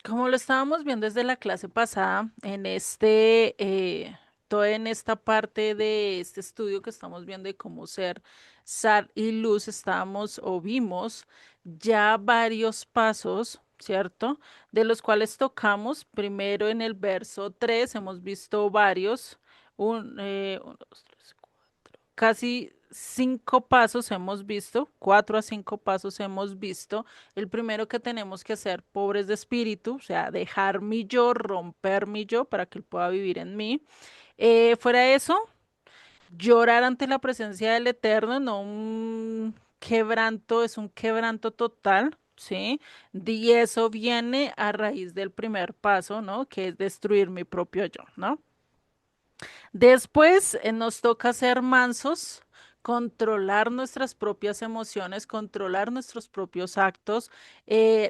Como lo estábamos viendo desde la clase pasada, toda en esta parte de este estudio que estamos viendo de cómo ser sal y luz, estábamos o vimos ya varios pasos, ¿cierto? De los cuales tocamos. Primero en el verso 3 hemos visto varios, uno, dos, tres, casi 5 pasos hemos visto, 4 a 5 pasos hemos visto. El primero que tenemos que hacer, pobres de espíritu, o sea, dejar mi yo, romper mi yo para que él pueda vivir en mí. Fuera de eso, llorar ante la presencia del Eterno, no un quebranto, es un quebranto total. ¿Sí? Y eso viene a raíz del primer paso, ¿no? Que es destruir mi propio yo, ¿no? Después nos toca ser mansos, controlar nuestras propias emociones, controlar nuestros propios actos,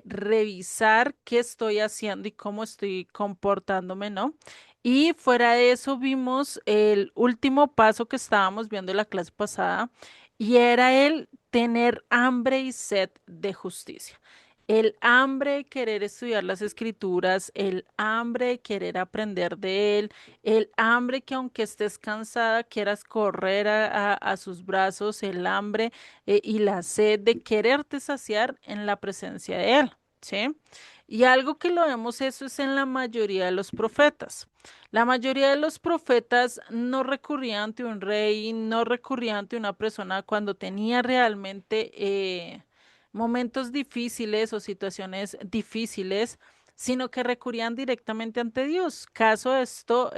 revisar qué estoy haciendo y cómo estoy comportándome, ¿no? Y fuera de eso vimos el último paso que estábamos viendo en la clase pasada y era el tener hambre y sed de justicia. El hambre de querer estudiar las escrituras, el hambre de querer aprender de él, el hambre que aunque estés cansada, quieras correr a sus brazos, el hambre y la sed de quererte saciar en la presencia de Él, ¿sí? Y algo que lo vemos eso es en la mayoría de los profetas. La mayoría de los profetas no recurrían ante un rey, no recurrían ante una persona cuando tenía realmente momentos difíciles o situaciones difíciles, sino que recurrían directamente ante Dios. Caso de esto,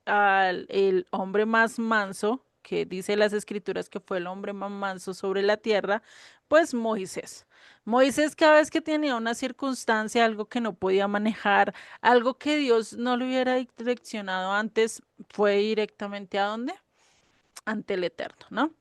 al el hombre más manso, que dice las escrituras que fue el hombre más manso sobre la tierra, pues Moisés. Moisés cada vez que tenía una circunstancia, algo que no podía manejar, algo que Dios no le hubiera direccionado antes, fue directamente a dónde? Ante el Eterno, ¿no?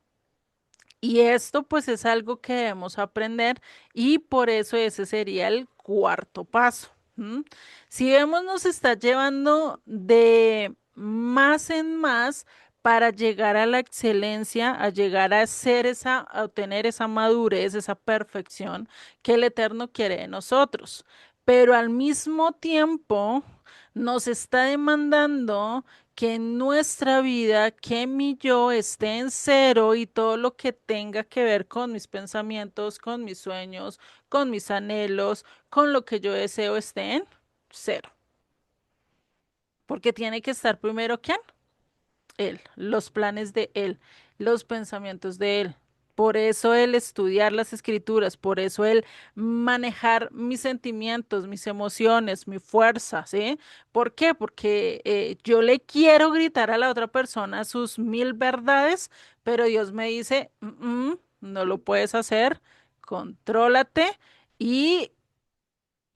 Y esto pues es algo que debemos aprender y por eso ese sería el cuarto paso. ¿M? Si vemos, nos está llevando de más en más para llegar a la excelencia, a llegar a ser esa, a obtener esa madurez, esa perfección que el Eterno quiere de nosotros. Pero al mismo tiempo nos está demandando que en nuestra vida, que mi yo esté en cero y todo lo que tenga que ver con mis pensamientos, con mis sueños, con mis anhelos, con lo que yo deseo esté en cero. Porque tiene que estar primero ¿quién? Él, los planes de Él, los pensamientos de Él. Por eso el estudiar las escrituras, por eso el manejar mis sentimientos, mis emociones, mi fuerza, ¿sí? ¿Por qué? Porque yo le quiero gritar a la otra persona sus 1000 verdades, pero Dios me dice, no lo puedes hacer, contrólate y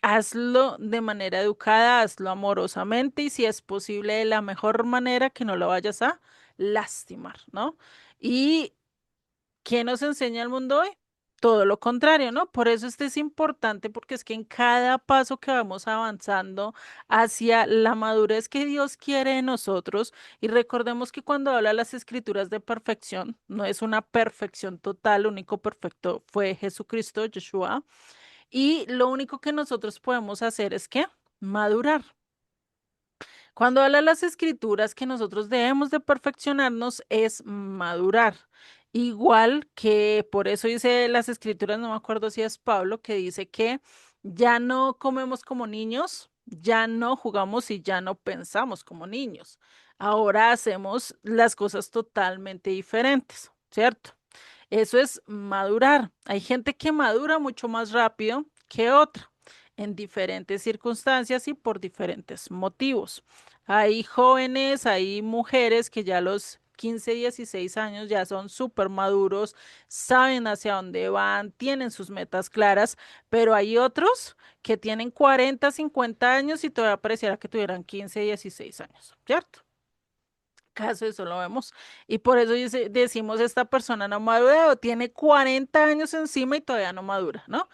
hazlo de manera educada, hazlo amorosamente y si es posible de la mejor manera que no lo vayas a lastimar, ¿no? ¿Y qué nos enseña el mundo hoy? Todo lo contrario, ¿no? Por eso este es importante porque es que en cada paso que vamos avanzando hacia la madurez que Dios quiere de nosotros, y recordemos que cuando habla las escrituras de perfección, no es una perfección total, lo único perfecto fue Jesucristo, Yeshua, y lo único que nosotros podemos hacer es que madurar. Cuando habla las escrituras que nosotros debemos de perfeccionarnos es madurar. Igual que por eso dice las escrituras, no me acuerdo si es Pablo, que dice que ya no comemos como niños, ya no jugamos y ya no pensamos como niños. Ahora hacemos las cosas totalmente diferentes, ¿cierto? Eso es madurar. Hay gente que madura mucho más rápido que otra en diferentes circunstancias y por diferentes motivos. Hay jóvenes, hay mujeres que ya a los 15, 16 años ya son súper maduros, saben hacia dónde van, tienen sus metas claras, pero hay otros que tienen 40, 50 años y todavía pareciera que tuvieran 15, 16 años, ¿cierto? Caso eso lo vemos. Y por eso decimos, esta persona no madura o tiene 40 años encima y todavía no madura, ¿no?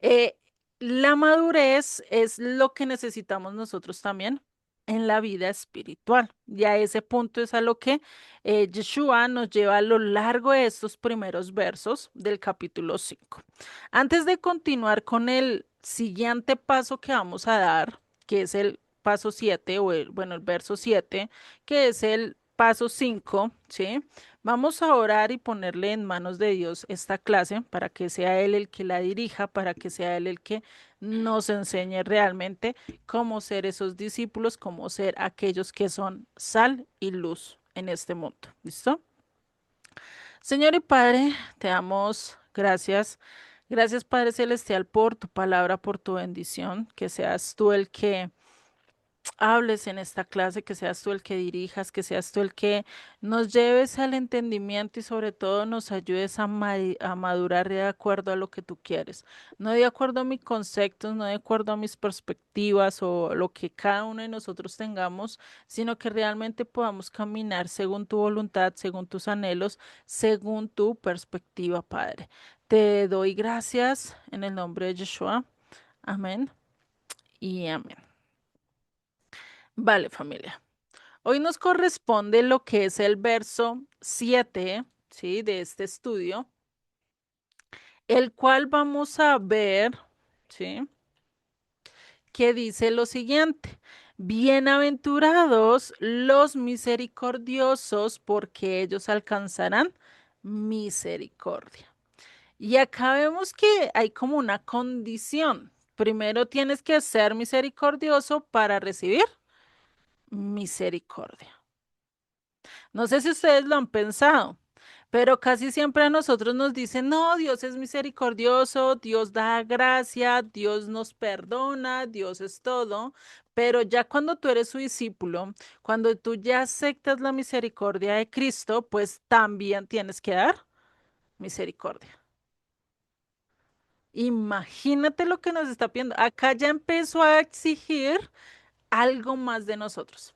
Eh, la madurez es lo que necesitamos nosotros también en la vida espiritual. Y a ese punto es a lo que Yeshua nos lleva a lo largo de estos primeros versos del capítulo 5. Antes de continuar con el siguiente paso que vamos a dar, que es el paso 7 o el verso 7, que es el paso 5, ¿sí? Vamos a orar y ponerle en manos de Dios esta clase para que sea Él el que la dirija, para que sea Él el que nos enseñe realmente cómo ser esos discípulos, cómo ser aquellos que son sal y luz en este mundo. ¿Listo? Señor y Padre, te damos gracias. Gracias, Padre Celestial, por tu palabra, por tu bendición, que seas tú el que hables en esta clase, que seas tú el que dirijas, que seas tú el que nos lleves al entendimiento y sobre todo nos ayudes a madurar de acuerdo a lo que tú quieres, no de acuerdo a mis conceptos, no de acuerdo a mis perspectivas o lo que cada uno de nosotros tengamos, sino que realmente podamos caminar según tu voluntad, según tus anhelos, según tu perspectiva, Padre. Te doy gracias en el nombre de Yeshua. Amén y amén. Vale, familia. Hoy nos corresponde lo que es el verso 7, ¿sí? De este estudio, el cual vamos a ver, ¿sí? Que dice lo siguiente: bienaventurados los misericordiosos, porque ellos alcanzarán misericordia. Y acá vemos que hay como una condición. Primero tienes que ser misericordioso para recibir misericordia. No sé si ustedes lo han pensado, pero casi siempre a nosotros nos dicen, no, Dios es misericordioso, Dios da gracia, Dios nos perdona, Dios es todo, pero ya cuando tú eres su discípulo, cuando tú ya aceptas la misericordia de Cristo, pues también tienes que dar misericordia. Imagínate lo que nos está pidiendo. Acá ya empezó a exigir algo más de nosotros.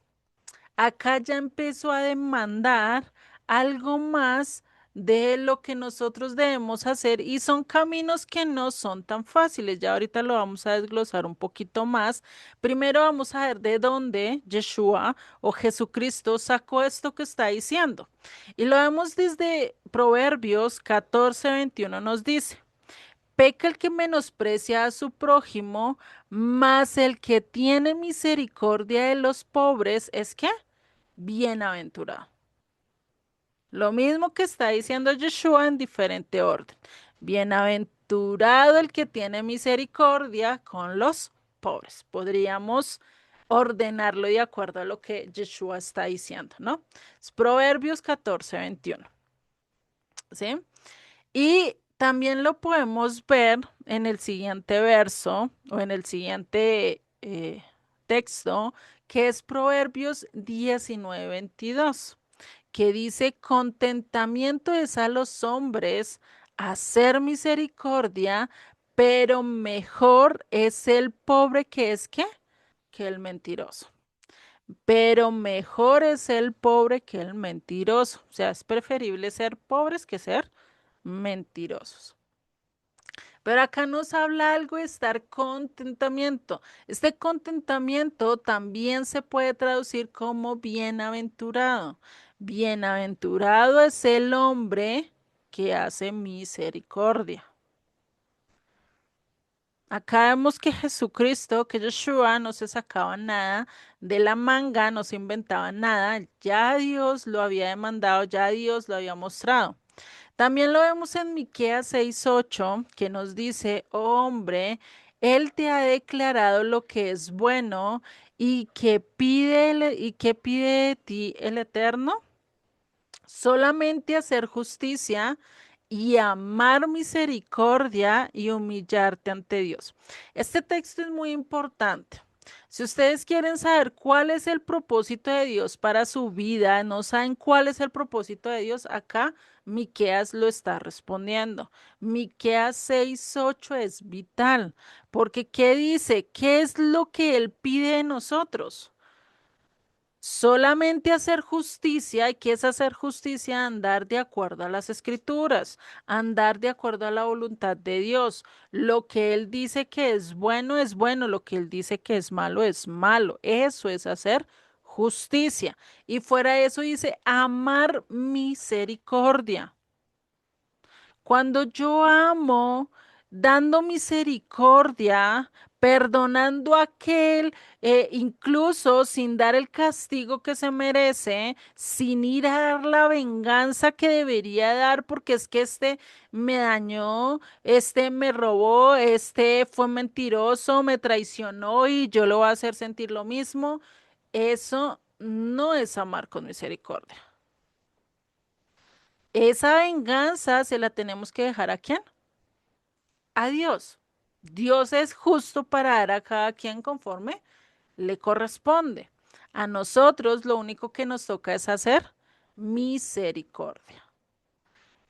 Acá ya empezó a demandar algo más de lo que nosotros debemos hacer y son caminos que no son tan fáciles. Ya ahorita lo vamos a desglosar un poquito más. Primero vamos a ver de dónde Yeshua o Jesucristo sacó esto que está diciendo. Y lo vemos desde Proverbios 14:21 nos dice. Peca el que menosprecia a su prójimo, mas el que tiene misericordia de los pobres es que bienaventurado. Lo mismo que está diciendo Yeshua en diferente orden. Bienaventurado el que tiene misericordia con los pobres. Podríamos ordenarlo de acuerdo a lo que Yeshua está diciendo, ¿no? Es Proverbios 14:21. ¿Sí? Y también lo podemos ver en el siguiente verso o en el siguiente texto, que es Proverbios 19:22, que dice, contentamiento es a los hombres hacer misericordia, pero mejor es el pobre que es ¿qué? Que el mentiroso. Pero mejor es el pobre que el mentiroso. O sea, es preferible ser pobres que ser mentirosos. Pero acá nos habla algo de estar contentamiento. Este contentamiento también se puede traducir como bienaventurado. Bienaventurado es el hombre que hace misericordia. Acá vemos que Jesucristo, que Yeshua no se sacaba nada de la manga, no se inventaba nada, ya Dios lo había demandado, ya Dios lo había mostrado. También lo vemos en Miqueas 6:8, que nos dice, "Oh, hombre, él te ha declarado lo que es bueno y que pide de ti el Eterno, solamente hacer justicia y amar misericordia y humillarte ante Dios". Este texto es muy importante. Si ustedes quieren saber cuál es el propósito de Dios para su vida, no saben cuál es el propósito de Dios, acá Miqueas lo está respondiendo. Miqueas 6:8 es vital, porque ¿qué dice? ¿Qué es lo que él pide de nosotros? Solamente hacer justicia, ¿y qué es hacer justicia? Andar de acuerdo a las escrituras, andar de acuerdo a la voluntad de Dios. Lo que Él dice que es bueno, lo que Él dice que es malo. Eso es hacer justicia. Y fuera de eso dice amar misericordia. Cuando yo amo, dando misericordia, perdonando a aquel, incluso sin dar el castigo que se merece, sin ir a dar la venganza que debería dar, porque es que este me dañó, este me robó, este fue mentiroso, me traicionó y yo lo voy a hacer sentir lo mismo. Eso no es amar con misericordia. Esa venganza se la tenemos que dejar a quién? A Dios. Dios es justo para dar a cada quien conforme le corresponde. A nosotros lo único que nos toca es hacer misericordia.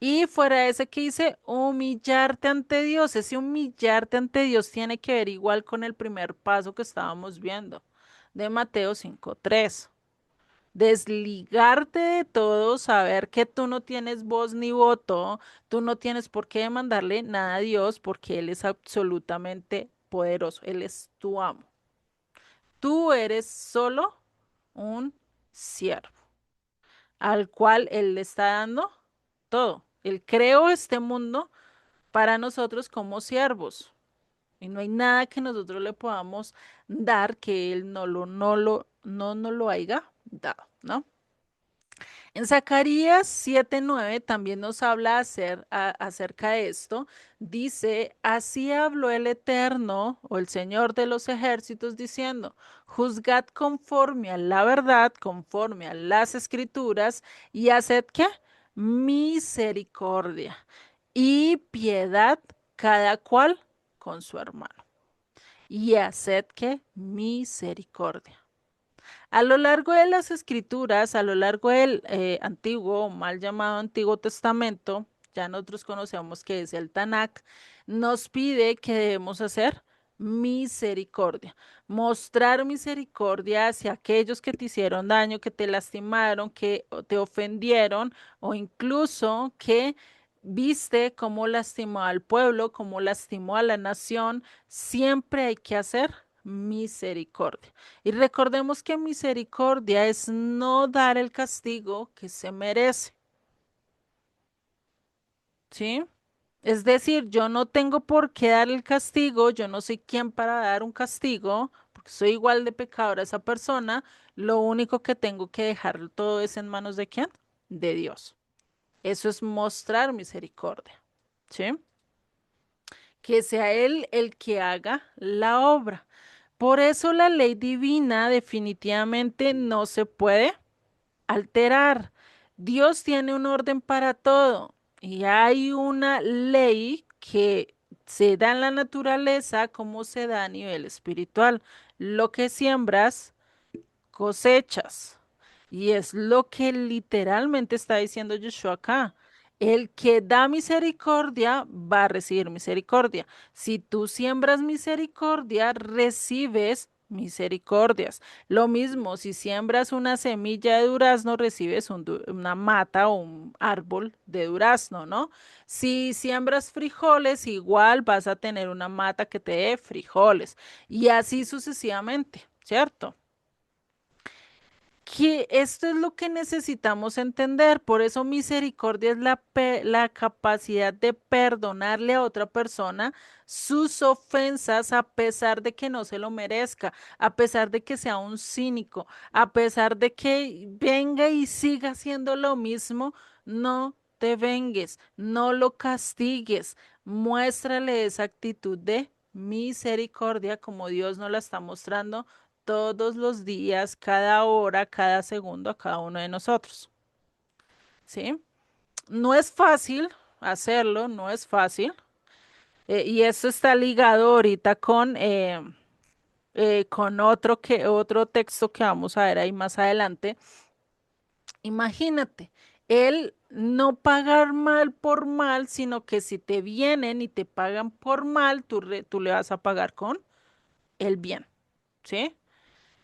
Y fuera de ese que dice, humillarte ante Dios. Ese humillarte ante Dios tiene que ver igual con el primer paso que estábamos viendo de Mateo 5:3. Desligarte de todo, saber que tú no tienes voz ni voto, tú no tienes por qué demandarle nada a Dios porque Él es absolutamente poderoso, Él es tu amo. Tú eres solo un siervo al cual Él le está dando todo. Él creó este mundo para nosotros como siervos y no hay nada que nosotros le podamos dar que Él no nos lo haya dado, ¿no? En Zacarías 7:9 también nos habla acerca de esto. Dice, así habló el Eterno o el Señor de los ejércitos diciendo, juzgad conforme a la verdad, conforme a las escrituras y haced qué? Misericordia y piedad cada cual con su hermano. Y haced qué? Misericordia. A lo largo de las escrituras, a lo largo del antiguo, o mal llamado Antiguo Testamento, ya nosotros conocemos que es el Tanakh, nos pide que debemos hacer misericordia, mostrar misericordia hacia aquellos que te hicieron daño, que te lastimaron, que te ofendieron o incluso que viste cómo lastimó al pueblo, cómo lastimó a la nación. Siempre hay que hacer misericordia. Y recordemos que misericordia es no dar el castigo que se merece, ¿sí? Es decir, yo no tengo por qué dar el castigo, yo no soy quien para dar un castigo, porque soy igual de pecadora a esa persona, lo único que tengo que dejar todo es en manos de quién? De Dios. Eso es mostrar misericordia, ¿sí? Que sea Él el que haga la obra. Por eso la ley divina definitivamente no se puede alterar. Dios tiene un orden para todo y hay una ley que se da en la naturaleza como se da a nivel espiritual. Lo que siembras, cosechas. Y es lo que literalmente está diciendo Yeshua acá. El que da misericordia va a recibir misericordia. Si tú siembras misericordia, recibes misericordias. Lo mismo, si siembras una semilla de durazno, recibes una mata o un árbol de durazno, ¿no? Si siembras frijoles, igual vas a tener una mata que te dé frijoles. Y así sucesivamente, ¿cierto? Que esto es lo que necesitamos entender. Por eso misericordia es la capacidad de perdonarle a otra persona sus ofensas a pesar de que no se lo merezca, a pesar de que sea un cínico, a pesar de que venga y siga haciendo lo mismo. No te vengues, no lo castigues, muéstrale esa actitud de misericordia como Dios nos la está mostrando todos los días, cada hora, cada segundo a cada uno de nosotros, ¿sí? No es fácil hacerlo, no es fácil. Y eso está ligado ahorita con otro texto que vamos a ver ahí más adelante. Imagínate, el no pagar mal por mal, sino que si te vienen y te pagan por mal, tú le vas a pagar con el bien, ¿sí?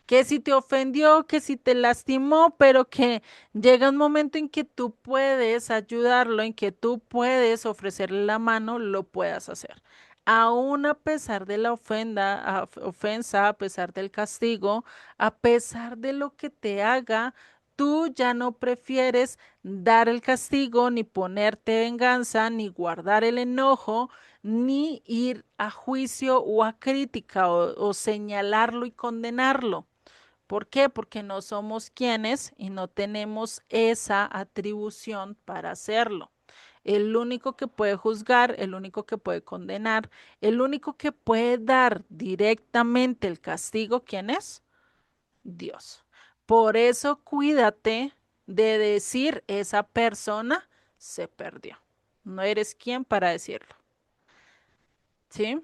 que si te ofendió, que si te lastimó, pero que llega un momento en que tú puedes ayudarlo, en que tú puedes ofrecerle la mano, lo puedas hacer. Aún a pesar de la ofensa, a pesar del castigo, a pesar de lo que te haga, tú ya no prefieres dar el castigo, ni ponerte venganza, ni guardar el enojo, ni ir a juicio o a crítica o señalarlo y condenarlo. ¿Por qué? Porque no somos quienes y no tenemos esa atribución para hacerlo. El único que puede juzgar, el único que puede condenar, el único que puede dar directamente el castigo, ¿quién es? Dios. Por eso cuídate de decir esa persona se perdió. No eres quien para decirlo, ¿sí?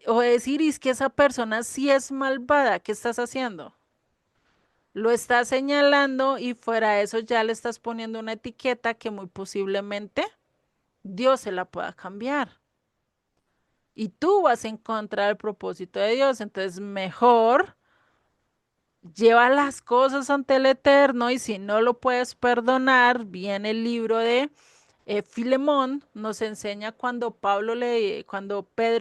O decir, es que esa persona sí es malvada, ¿qué estás haciendo? Lo estás señalando y fuera de eso ya le estás poniendo una etiqueta que muy posiblemente Dios se la pueda cambiar. Y tú vas en contra del propósito de Dios. Entonces, mejor lleva las cosas ante el Eterno y si no lo puedes perdonar, viene el libro de Filemón, nos enseña cuando Pedro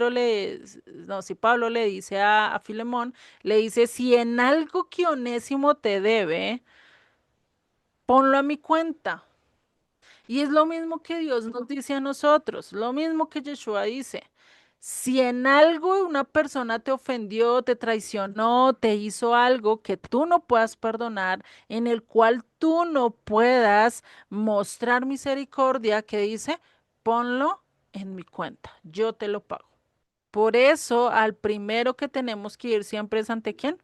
le, no, si Pablo le dice a Filemón, le dice, si en algo que Onésimo te debe, ponlo a mi cuenta. Y es lo mismo que Dios nos dice a nosotros, lo mismo que Yeshua dice. Si en algo una persona te ofendió, te traicionó, te hizo algo que tú no puedas perdonar, en el cual tú no puedas mostrar misericordia, que dice, ponlo en mi cuenta, yo te lo pago. Por eso, al primero que tenemos que ir siempre es ante quién,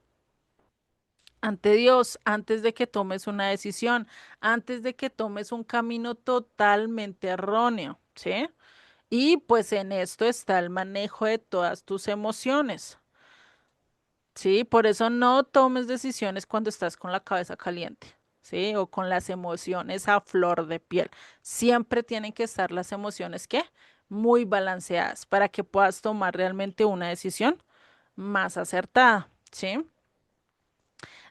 ante Dios, antes de que tomes una decisión, antes de que tomes un camino totalmente erróneo, ¿sí? Y pues en esto está el manejo de todas tus emociones, ¿sí? Por eso no tomes decisiones cuando estás con la cabeza caliente, ¿sí? O con las emociones a flor de piel. Siempre tienen que estar las emociones, ¿qué? Muy balanceadas para que puedas tomar realmente una decisión más acertada, ¿sí?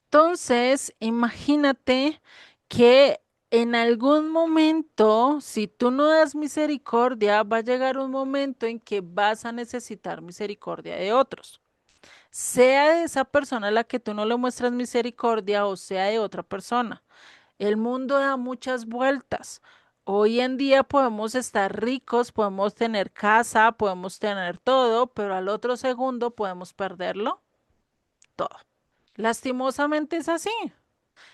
Entonces, imagínate que en algún momento, si tú no das misericordia, va a llegar un momento en que vas a necesitar misericordia de otros. Sea de esa persona a la que tú no le muestras misericordia o sea de otra persona. El mundo da muchas vueltas. Hoy en día podemos estar ricos, podemos tener casa, podemos tener todo, pero al otro segundo podemos perderlo todo. Lastimosamente es así.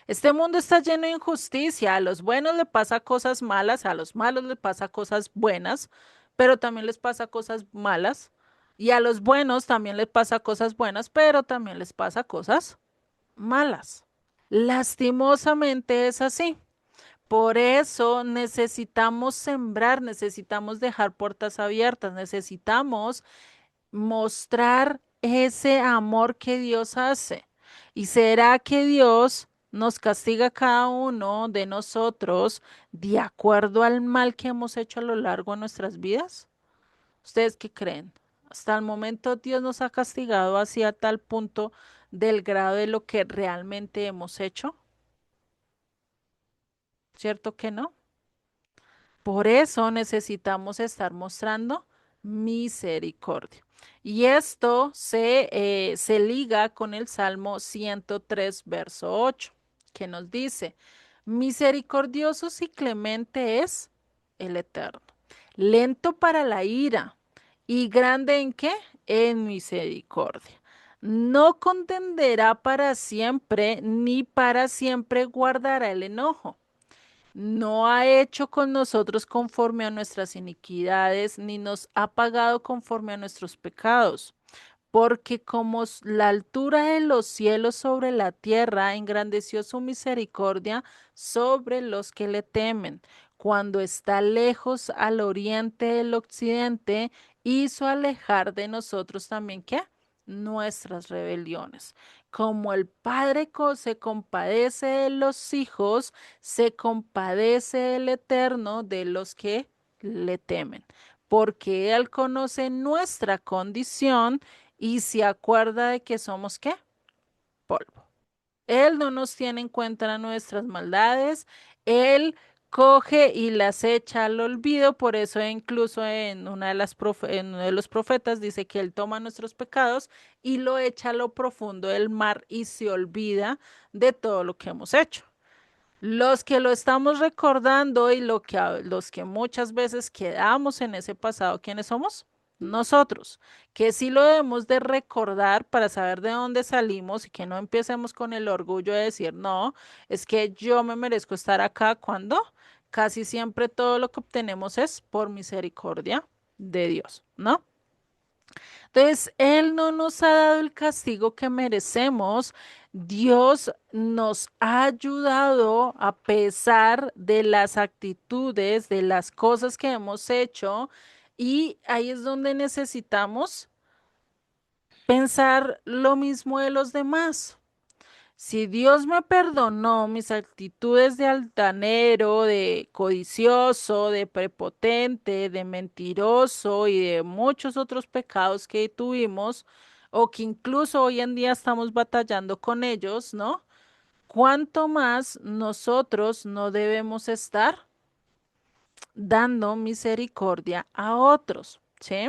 Este mundo está lleno de injusticia. A los buenos le pasa cosas malas, a los malos les pasa cosas buenas, pero también les pasa cosas malas. Y a los buenos también les pasa cosas buenas, pero también les pasa cosas malas. Lastimosamente es así. Por eso necesitamos sembrar, necesitamos dejar puertas abiertas, necesitamos mostrar ese amor que Dios hace. ¿Y será que Dios nos castiga a cada uno de nosotros de acuerdo al mal que hemos hecho a lo largo de nuestras vidas? ¿Ustedes qué creen? Hasta el momento Dios nos ha castigado hacia tal punto del grado de lo que realmente hemos hecho, ¿cierto que no? Por eso necesitamos estar mostrando misericordia. Y esto se liga con el Salmo 103, verso 8, que nos dice, misericordioso y clemente es el Eterno, lento para la ira y grande en qué? En misericordia. No contenderá para siempre, ni para siempre guardará el enojo. No ha hecho con nosotros conforme a nuestras iniquidades, ni nos ha pagado conforme a nuestros pecados. Porque como la altura de los cielos sobre la tierra, engrandeció su misericordia sobre los que le temen. Cuando está lejos al oriente del occidente, hizo alejar de nosotros también, ¿qué? Nuestras rebeliones. Como el Padre se compadece de los hijos, se compadece el Eterno de los que le temen, porque Él conoce nuestra condición y se acuerda de que somos ¿qué? polvo. Él no nos tiene en cuenta nuestras maldades, Él coge y las echa al olvido, por eso incluso en en uno de los profetas dice que Él toma nuestros pecados y lo echa a lo profundo del mar y se olvida de todo lo que hemos hecho. Los que lo estamos recordando y los que muchas veces quedamos en ese pasado, ¿quiénes somos? Nosotros, que sí lo debemos de recordar para saber de dónde salimos y que no empecemos con el orgullo de decir, no, es que yo me merezco estar acá cuando casi siempre todo lo que obtenemos es por misericordia de Dios, ¿no? Entonces, Él no nos ha dado el castigo que merecemos. Dios nos ha ayudado a pesar de las actitudes, de las cosas que hemos hecho. Y ahí es donde necesitamos pensar lo mismo de los demás. Si Dios me perdonó mis actitudes de altanero, de codicioso, de prepotente, de mentiroso y de muchos otros pecados que tuvimos, o que incluso hoy en día estamos batallando con ellos, ¿no? ¿Cuánto más nosotros no debemos estar dando misericordia a otros? ¿Sí?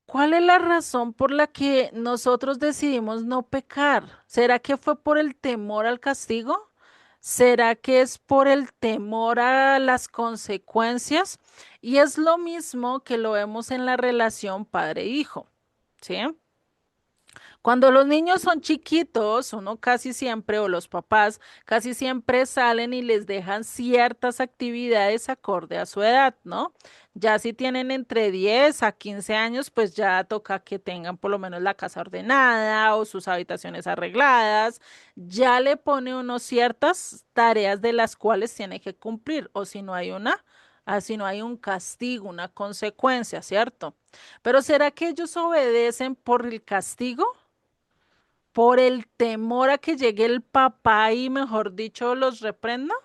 ¿Cuál es la razón por la que nosotros decidimos no pecar? ¿Será que fue por el temor al castigo? ¿Será que es por el temor a las consecuencias? Y es lo mismo que lo vemos en la relación padre-hijo, ¿sí? Cuando los niños son chiquitos, uno casi siempre, o los papás, casi siempre salen y les dejan ciertas actividades acorde a su edad, ¿no? Ya si tienen entre 10 a 15 años, pues ya toca que tengan por lo menos la casa ordenada o sus habitaciones arregladas. Ya le pone uno ciertas tareas de las cuales tiene que cumplir, o si no hay si no hay un castigo, una consecuencia, ¿cierto? Pero ¿será que ellos obedecen por el castigo? Por el temor a que llegue el papá y, mejor dicho, los reprenda.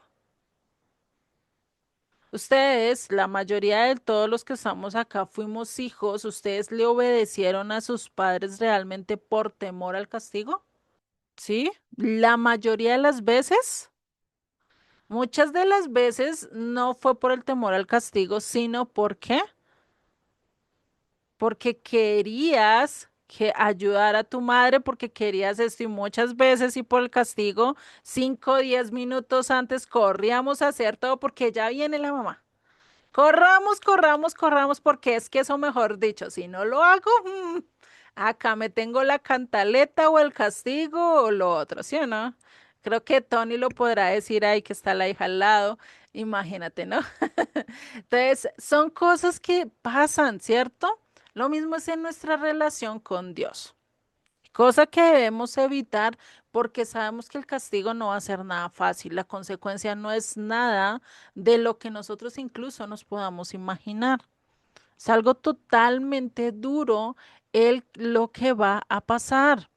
Ustedes, la mayoría de todos los que estamos acá fuimos hijos, ¿ustedes le obedecieron a sus padres realmente por temor al castigo? ¿Sí? La mayoría de las veces, muchas de las veces no fue por el temor al castigo, sino porque querías que ayudar a tu madre, porque querías esto y muchas veces y por el castigo, 5 o 10 minutos antes corríamos a hacer todo porque ya viene la mamá. Corramos, corramos, corramos, porque es que eso, mejor dicho, si no lo hago, acá me tengo la cantaleta o el castigo o lo otro, ¿sí o no? Creo que Tony lo podrá decir ahí que está la hija al lado, imagínate, ¿no? Entonces, son cosas que pasan, ¿cierto? Lo mismo es en nuestra relación con Dios, cosa que debemos evitar porque sabemos que el castigo no va a ser nada fácil, la consecuencia no es nada de lo que nosotros incluso nos podamos imaginar. Es algo totalmente duro lo que va a pasar.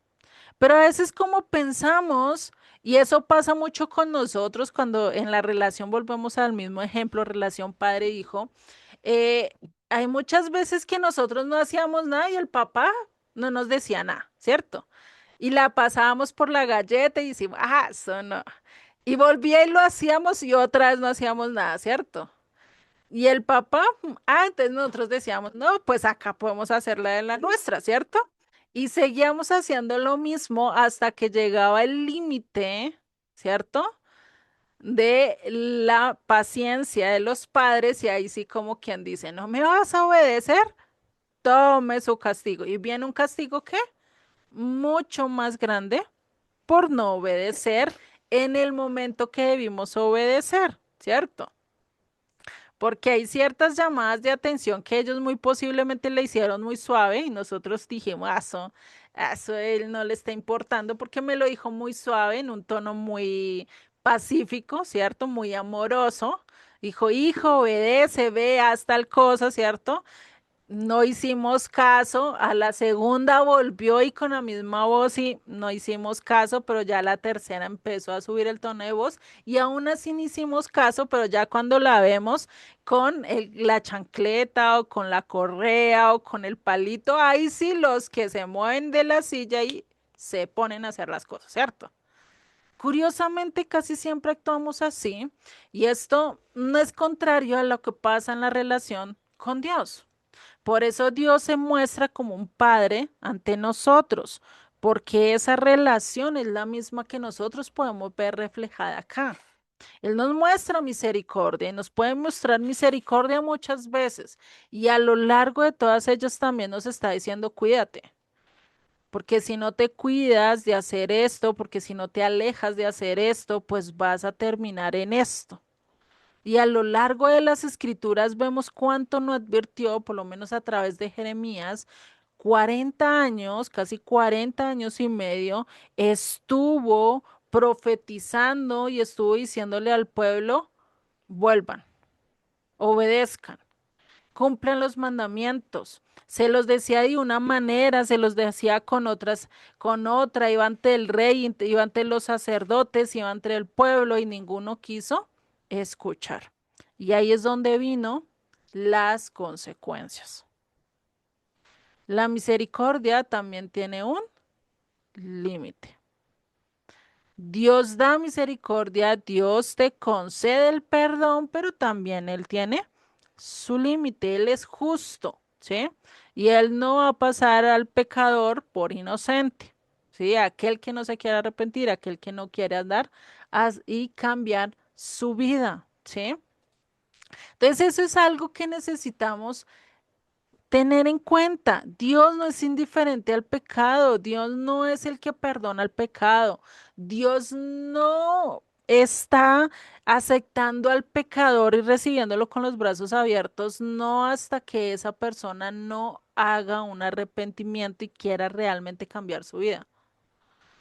Pero a veces como pensamos, y eso pasa mucho con nosotros cuando en la relación volvemos al mismo ejemplo, relación padre-hijo, eh, hay muchas veces que nosotros no hacíamos nada y el papá no nos decía nada, ¿cierto? Y la pasábamos por la galleta y decimos, ah, eso no. Y volvía y lo hacíamos y otra vez no hacíamos nada, ¿cierto? Y el papá, entonces nosotros decíamos, no, pues acá podemos hacerla de la nuestra, ¿cierto? Y seguíamos haciendo lo mismo hasta que llegaba el límite, ¿cierto? De la paciencia de los padres y ahí sí como quien dice, no me vas a obedecer, tome su castigo. Y viene un castigo que mucho más grande por no obedecer en el momento que debimos obedecer, ¿cierto? Porque hay ciertas llamadas de atención que ellos muy posiblemente le hicieron muy suave y nosotros dijimos, eso a él no le está importando porque me lo dijo muy suave, en un tono muy pacífico, ¿cierto? Muy amoroso. Dijo, hijo, obedece, ve, haz tal cosa, ¿cierto? No hicimos caso, a la segunda volvió y con la misma voz y no hicimos caso, pero ya la tercera empezó a subir el tono de voz y aún así no hicimos caso, pero ya cuando la vemos con la chancleta o con la correa o con el palito, ahí sí los que se mueven de la silla y se ponen a hacer las cosas, ¿cierto? Curiosamente, casi siempre actuamos así y esto no es contrario a lo que pasa en la relación con Dios. Por eso Dios se muestra como un padre ante nosotros, porque esa relación es la misma que nosotros podemos ver reflejada acá. Él nos muestra misericordia y nos puede mostrar misericordia muchas veces y a lo largo de todas ellas también nos está diciendo cuídate. Porque si no te cuidas de hacer esto, porque si no te alejas de hacer esto, pues vas a terminar en esto. Y a lo largo de las escrituras vemos cuánto no advirtió, por lo menos a través de Jeremías, 40 años, casi 40 años y medio, estuvo profetizando y estuvo diciéndole al pueblo, vuelvan, obedezcan, cumplan los mandamientos. Se los decía de una manera, se los decía con otras, con otra, iba ante el rey, iba ante los sacerdotes, iba ante el pueblo y ninguno quiso escuchar. Y ahí es donde vino las consecuencias. La misericordia también tiene un límite. Dios da misericordia, Dios te concede el perdón, pero también Él tiene su límite, Él es justo, ¿sí? Y Él no va a pasar al pecador por inocente, ¿sí? Aquel que no se quiere arrepentir, aquel que no quiere andar y cambiar su vida, ¿sí? Entonces eso es algo que necesitamos tener en cuenta. Dios no es indiferente al pecado, Dios no es el que perdona el pecado, Dios no está aceptando al pecador y recibiéndolo con los brazos abiertos, no hasta que esa persona no haga un arrepentimiento y quiera realmente cambiar su vida.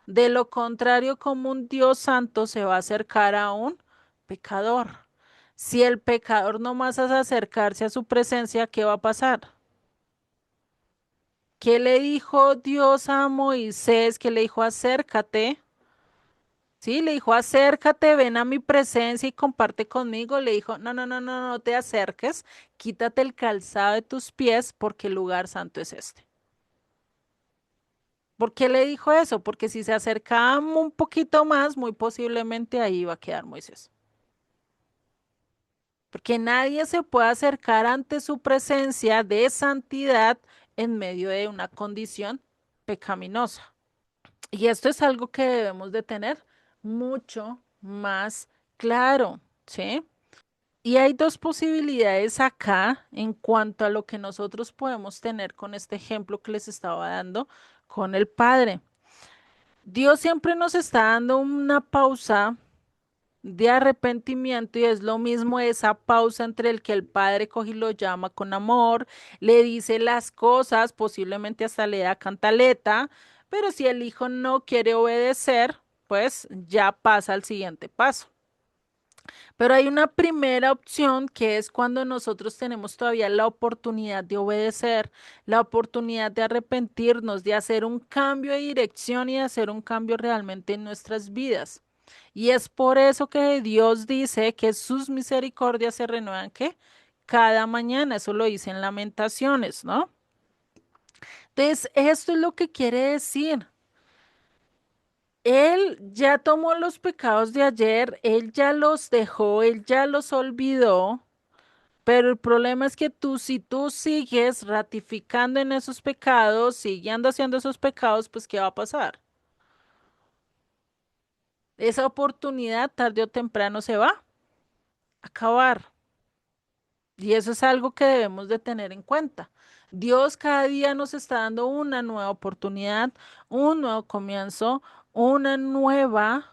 De lo contrario, como un Dios santo se va a acercar a un pecador. Si el pecador no más hace acercarse a su presencia, ¿qué va a pasar? ¿Qué le dijo Dios a Moisés? Que le dijo, acércate. Sí, le dijo, acércate, ven a mi presencia y comparte conmigo. Le dijo, no, no, no, no, no te acerques, quítate el calzado de tus pies porque el lugar santo es este. ¿Por qué le dijo eso? Porque si se acercaba un poquito más, muy posiblemente ahí iba a quedar Moisés. Porque nadie se puede acercar ante su presencia de santidad en medio de una condición pecaminosa. Y esto es algo que debemos de tener mucho más claro, ¿sí? Y hay dos posibilidades acá en cuanto a lo que nosotros podemos tener con este ejemplo que les estaba dando con el Padre. Dios siempre nos está dando una pausa de arrepentimiento y es lo mismo esa pausa entre el que el Padre coge y lo llama con amor, le dice las cosas, posiblemente hasta le da cantaleta, pero si el hijo no quiere obedecer, pues ya pasa al siguiente paso. Pero hay una primera opción que es cuando nosotros tenemos todavía la oportunidad de obedecer, la oportunidad de arrepentirnos, de hacer un cambio de dirección y de hacer un cambio realmente en nuestras vidas. Y es por eso que Dios dice que sus misericordias se renuevan, ¿qué? Cada mañana, eso lo dice en Lamentaciones, ¿no? Entonces, esto es lo que quiere decir. Él ya tomó los pecados de ayer, él ya los dejó, él ya los olvidó, pero el problema es que tú, si tú sigues ratificando en esos pecados, siguiendo haciendo esos pecados, pues ¿qué va a pasar? Esa oportunidad tarde o temprano se va a acabar. Y eso es algo que debemos de tener en cuenta. Dios cada día nos está dando una nueva oportunidad, un nuevo comienzo, una nueva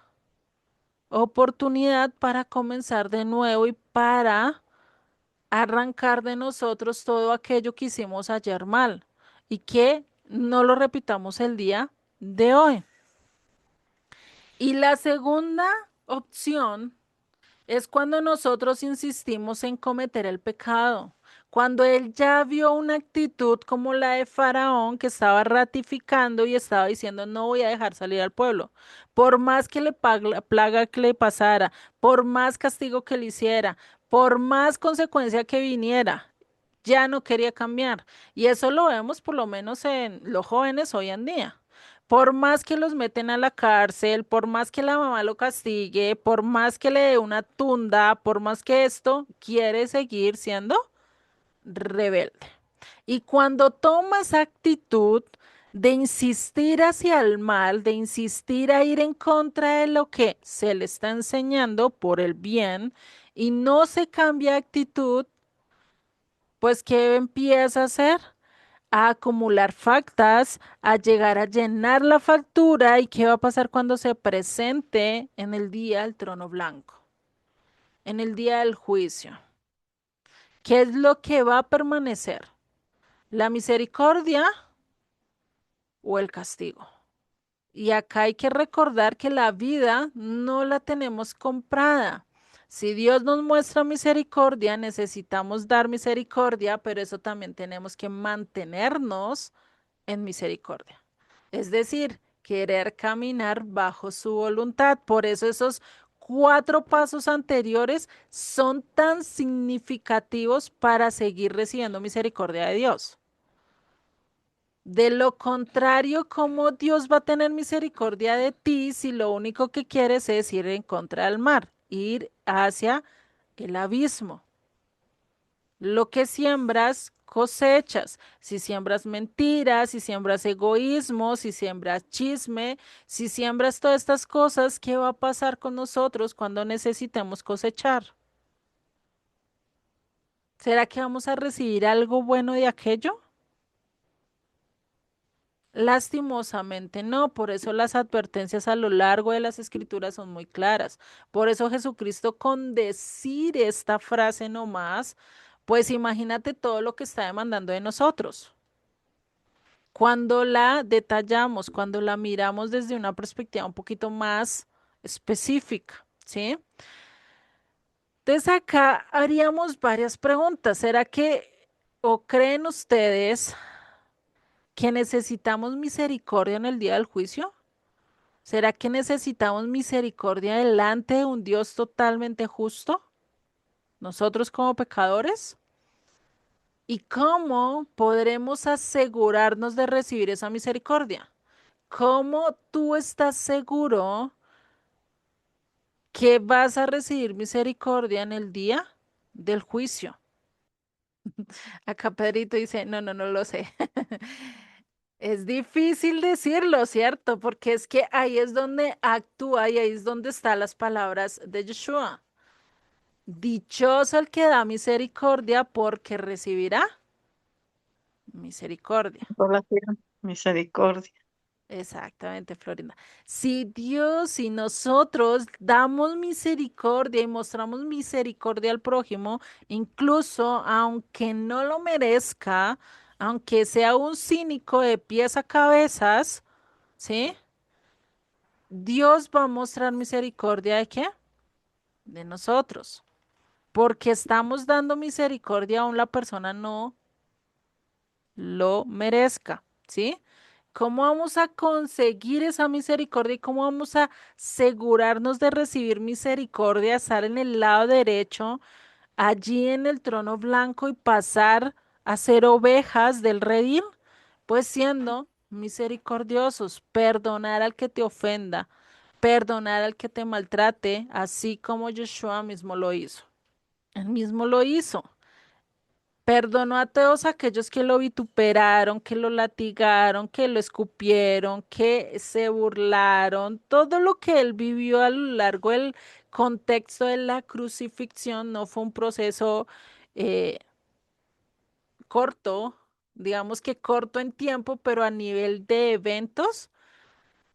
oportunidad para comenzar de nuevo y para arrancar de nosotros todo aquello que hicimos ayer mal y que no lo repitamos el día de hoy. Y la segunda opción es cuando nosotros insistimos en cometer el pecado. Cuando él ya vio una actitud como la de Faraón que estaba ratificando y estaba diciendo no voy a dejar salir al pueblo, por más que le plaga que le pasara, por más castigo que le hiciera, por más consecuencia que viniera, ya no quería cambiar. Y eso lo vemos por lo menos en los jóvenes hoy en día. Por más que los meten a la cárcel, por más que la mamá lo castigue, por más que le dé una tunda, por más que esto, quiere seguir siendo rebelde. Y cuando tomas actitud de insistir hacia el mal, de insistir a ir en contra de lo que se le está enseñando por el bien y no se cambia actitud, pues ¿qué empieza a hacer? A acumular factas, a llegar a llenar la factura y qué va a pasar cuando se presente en el día del trono blanco, en el día del juicio. ¿Qué es lo que va a permanecer? ¿La misericordia o el castigo? Y acá hay que recordar que la vida no la tenemos comprada. Si Dios nos muestra misericordia, necesitamos dar misericordia, pero eso también tenemos que mantenernos en misericordia. Es decir, querer caminar bajo su voluntad. Por eso esos 4 pasos anteriores son tan significativos para seguir recibiendo misericordia de Dios. De lo contrario, ¿cómo Dios va a tener misericordia de ti si lo único que quieres es ir en contra del mar, ir hacia el abismo? Lo que siembras, cosechas. Si siembras mentiras, si siembras egoísmo, si siembras chisme, si siembras todas estas cosas, ¿qué va a pasar con nosotros cuando necesitemos cosechar? ¿Será que vamos a recibir algo bueno de aquello? Lastimosamente no, por eso las advertencias a lo largo de las escrituras son muy claras. Por eso Jesucristo con decir esta frase nomás, pues imagínate todo lo que está demandando de nosotros. Cuando la detallamos, cuando la miramos desde una perspectiva un poquito más específica, ¿sí? Entonces acá haríamos varias preguntas. ¿Será que o creen ustedes que necesitamos misericordia en el día del juicio? ¿Será que necesitamos misericordia delante de un Dios totalmente justo? Nosotros como pecadores. ¿Y cómo podremos asegurarnos de recibir esa misericordia? ¿Cómo tú estás seguro que vas a recibir misericordia en el día del juicio? Acá Pedrito dice, no, no, no lo sé. Es difícil decirlo, ¿cierto? Porque es que ahí es donde actúa y ahí es donde están las palabras de Yeshua. Dichoso el que da misericordia porque recibirá misericordia. Consolación, misericordia. Exactamente, Florinda. Si Dios, si nosotros damos misericordia y mostramos misericordia al prójimo, incluso aunque no lo merezca, aunque sea un cínico de pies a cabezas, ¿sí? Dios va a mostrar misericordia de qué? De nosotros. Porque estamos dando misericordia aún la persona no lo merezca, ¿sí? ¿Cómo vamos a conseguir esa misericordia y cómo vamos a asegurarnos de recibir misericordia, estar en el lado derecho, allí en el trono blanco y pasar a ser ovejas del redil? Pues siendo misericordiosos, perdonar al que te ofenda, perdonar al que te maltrate, así como Yeshua mismo lo hizo. Él mismo lo hizo. Perdonó a todos aquellos que lo vituperaron, que lo latigaron, que lo escupieron, que se burlaron, todo lo que él vivió a lo largo del contexto de la crucifixión no fue un proceso eh, corto, digamos que corto en tiempo, pero a nivel de eventos,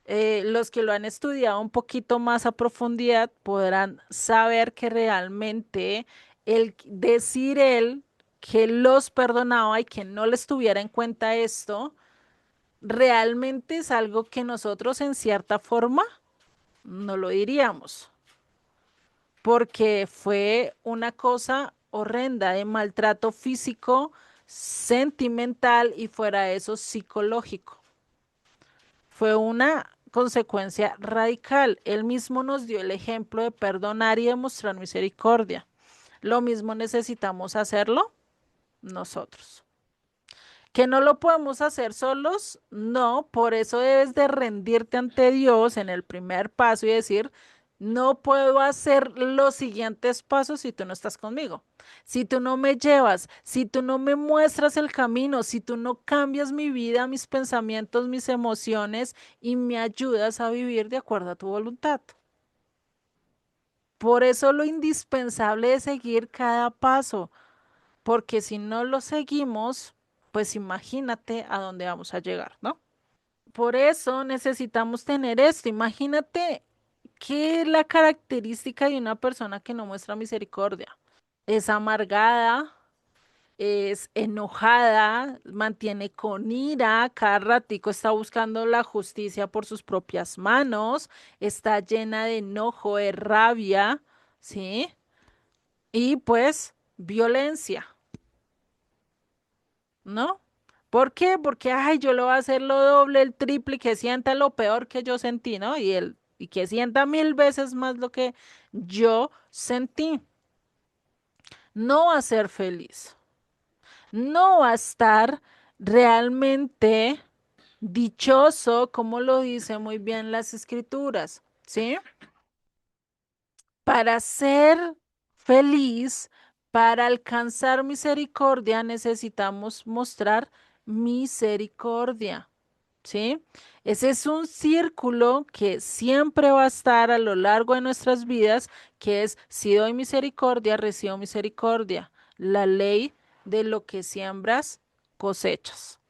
los que lo han estudiado un poquito más a profundidad podrán saber que realmente el decir él que los perdonaba y que no les tuviera en cuenta esto, realmente es algo que nosotros en cierta forma no lo diríamos, porque fue una cosa horrenda de maltrato físico, sentimental y fuera de eso psicológico. Fue una consecuencia radical. Él mismo nos dio el ejemplo de perdonar y demostrar misericordia. Lo mismo necesitamos hacerlo nosotros. ¿Que no lo podemos hacer solos? No, por eso debes de rendirte ante Dios en el primer paso y decir, no puedo hacer los siguientes pasos si tú no estás conmigo. Si tú no me llevas, si tú no me muestras el camino, si tú no cambias mi vida, mis pensamientos, mis emociones y me ayudas a vivir de acuerdo a tu voluntad. Por eso lo indispensable es seguir cada paso, porque si no lo seguimos, pues imagínate a dónde vamos a llegar, ¿no? Por eso necesitamos tener esto. Imagínate qué es la característica de una persona que no muestra misericordia. Es amargada, es enojada, mantiene con ira, cada ratico está buscando la justicia por sus propias manos, está llena de enojo, de rabia, ¿sí? Y pues violencia, ¿no? ¿Por qué? Porque, ay, yo lo voy a hacer lo doble, el triple, y que sienta lo peor que yo sentí, ¿no? Y que sienta 1000 veces más lo que yo sentí. No va a ser feliz. No va a estar realmente dichoso, como lo dice muy bien las escrituras, ¿sí? Para ser feliz, para alcanzar misericordia, necesitamos mostrar misericordia, ¿sí? Ese es un círculo que siempre va a estar a lo largo de nuestras vidas, que es, si doy misericordia, recibo misericordia. La ley de lo que siembras, cosechas.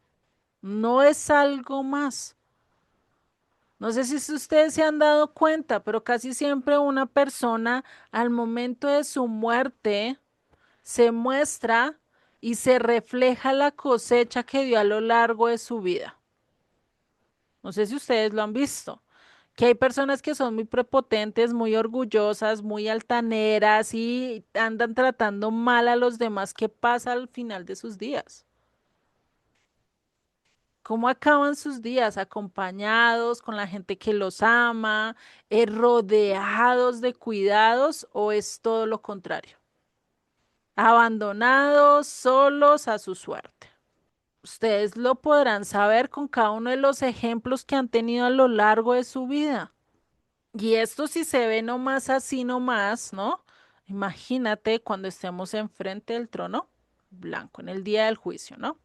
No es algo más. No sé si ustedes se han dado cuenta, pero casi siempre una persona al momento de su muerte se muestra y se refleja la cosecha que dio a lo largo de su vida. No sé si ustedes lo han visto, que hay personas que son muy prepotentes, muy orgullosas, muy altaneras y andan tratando mal a los demás. ¿Qué pasa al final de sus días? ¿Cómo acaban sus días? ¿Acompañados con la gente que los ama, rodeados de cuidados o es todo lo contrario? Abandonados, solos a su suerte. Ustedes lo podrán saber con cada uno de los ejemplos que han tenido a lo largo de su vida. Y esto si se ve nomás así nomás, ¿no? Imagínate cuando estemos enfrente del trono blanco, en el día del juicio, ¿no?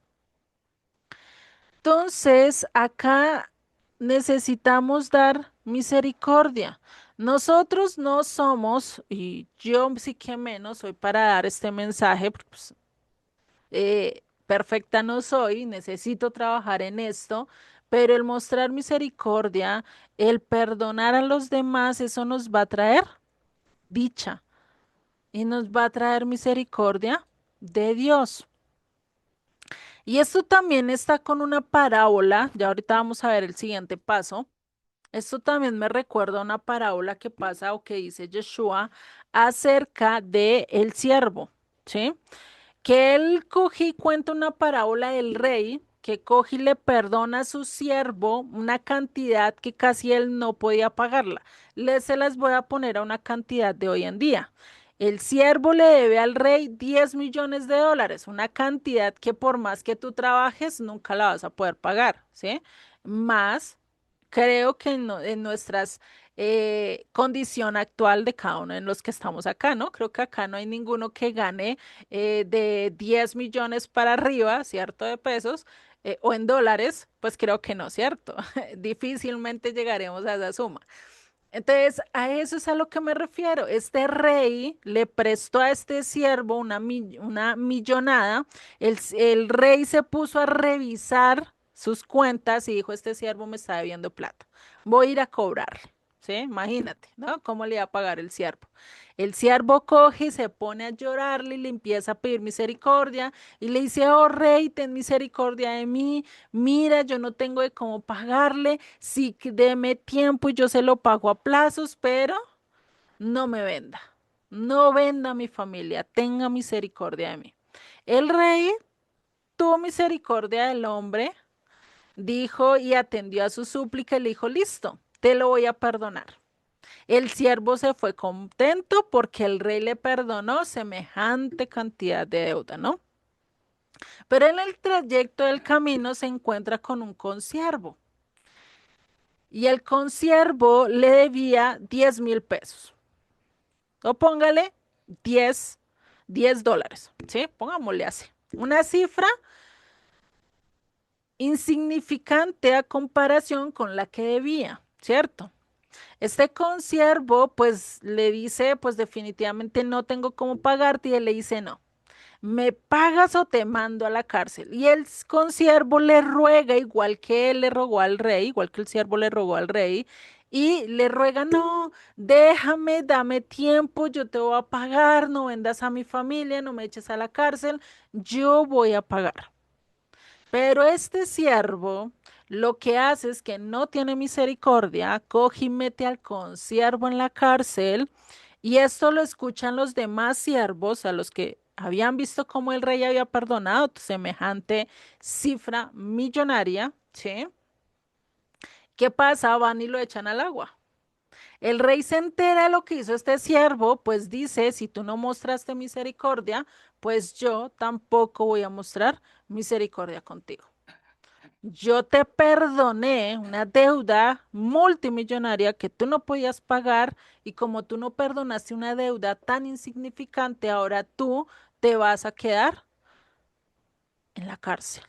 Entonces, acá necesitamos dar misericordia. Nosotros no somos, y yo sí que menos soy para dar este mensaje, porque, pues, perfecta no soy, necesito trabajar en esto, pero el mostrar misericordia, el perdonar a los demás, eso nos va a traer dicha y nos va a traer misericordia de Dios. Y esto también está con una parábola, ya ahorita vamos a ver el siguiente paso. Esto también me recuerda a una parábola que pasa o que dice Yeshua acerca de el siervo, ¿sí? Que él coge y cuenta una parábola del rey que coge y le perdona a su siervo una cantidad que casi él no podía pagarla. Se las voy a poner a una cantidad de hoy en día. El siervo le debe al rey 10 millones de dólares, una cantidad que por más que tú trabajes nunca la vas a poder pagar, ¿sí? Más, creo que en nuestras condición actual de cada uno de los que estamos acá, ¿no? Creo que acá no hay ninguno que gane de 10 millones para arriba, ¿cierto? De pesos o en dólares, pues creo que no, ¿cierto? Difícilmente llegaremos a esa suma. Entonces, a eso es a lo que me refiero. Este rey le prestó a este siervo una millonada. El rey se puso a revisar sus cuentas y dijo, este siervo me está debiendo plata. Voy a ir a cobrarle. ¿Sí? Imagínate, ¿no? ¿Cómo le iba a pagar el siervo? El siervo coge y se pone a llorarle y le empieza a pedir misericordia y le dice, oh rey, ten misericordia de mí. Mira, yo no tengo de cómo pagarle, sí, deme tiempo y yo se lo pago a plazos, pero no me venda, no venda a mi familia, tenga misericordia de mí. El rey tuvo misericordia del hombre, dijo y atendió a su súplica y le dijo, listo, te lo voy a perdonar. El siervo se fue contento porque el rey le perdonó semejante cantidad de deuda, ¿no? Pero en el trayecto del camino se encuentra con un consiervo y el consiervo le debía 10.000 pesos. O póngale 10, 10 dólares, ¿sí? Pongámosle así. Una cifra insignificante a comparación con la que debía, ¿cierto? Este consiervo pues le dice, pues definitivamente no tengo cómo pagarte y él le dice no. ¿Me pagas o te mando a la cárcel? Y el consiervo le ruega, igual que él le rogó al rey, igual que el siervo le rogó al rey, y le ruega, no, déjame, dame tiempo, yo te voy a pagar, no vendas a mi familia, no me eches a la cárcel, yo voy a pagar. Pero este siervo lo que hace es que no tiene misericordia, coge y mete al consiervo en la cárcel y esto lo escuchan los demás siervos a los que habían visto cómo el rey había perdonado semejante cifra millonaria, ¿sí? ¿Qué pasa? Van y lo echan al agua. El rey se entera de lo que hizo este siervo, pues dice, si tú no mostraste misericordia, pues yo tampoco voy a mostrar misericordia contigo. Yo te perdoné una deuda multimillonaria que tú no podías pagar y como tú no perdonaste una deuda tan insignificante, ahora tú te vas a quedar en la cárcel.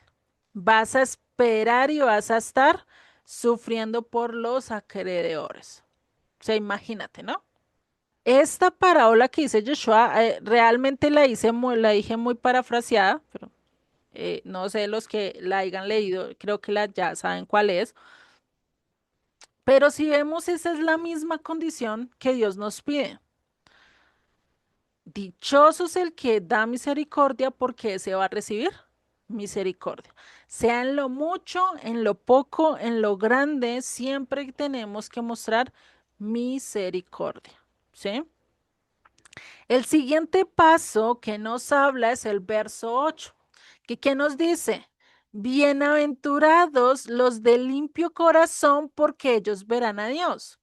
Vas a esperar y vas a estar sufriendo por los acreedores. O sea, imagínate, ¿no? Esta parábola que dice Joshua, realmente la dije muy parafraseada, pero no sé los que la hayan leído, creo que ya saben cuál es. Pero si vemos, esa es la misma condición que Dios nos pide. Dichoso es el que da misericordia porque se va a recibir misericordia. Sea en lo mucho, en lo poco, en lo grande, siempre tenemos que mostrar misericordia. ¿Sí? El siguiente paso que nos habla es el verso 8, que nos dice, bienaventurados los de limpio corazón porque ellos verán a Dios.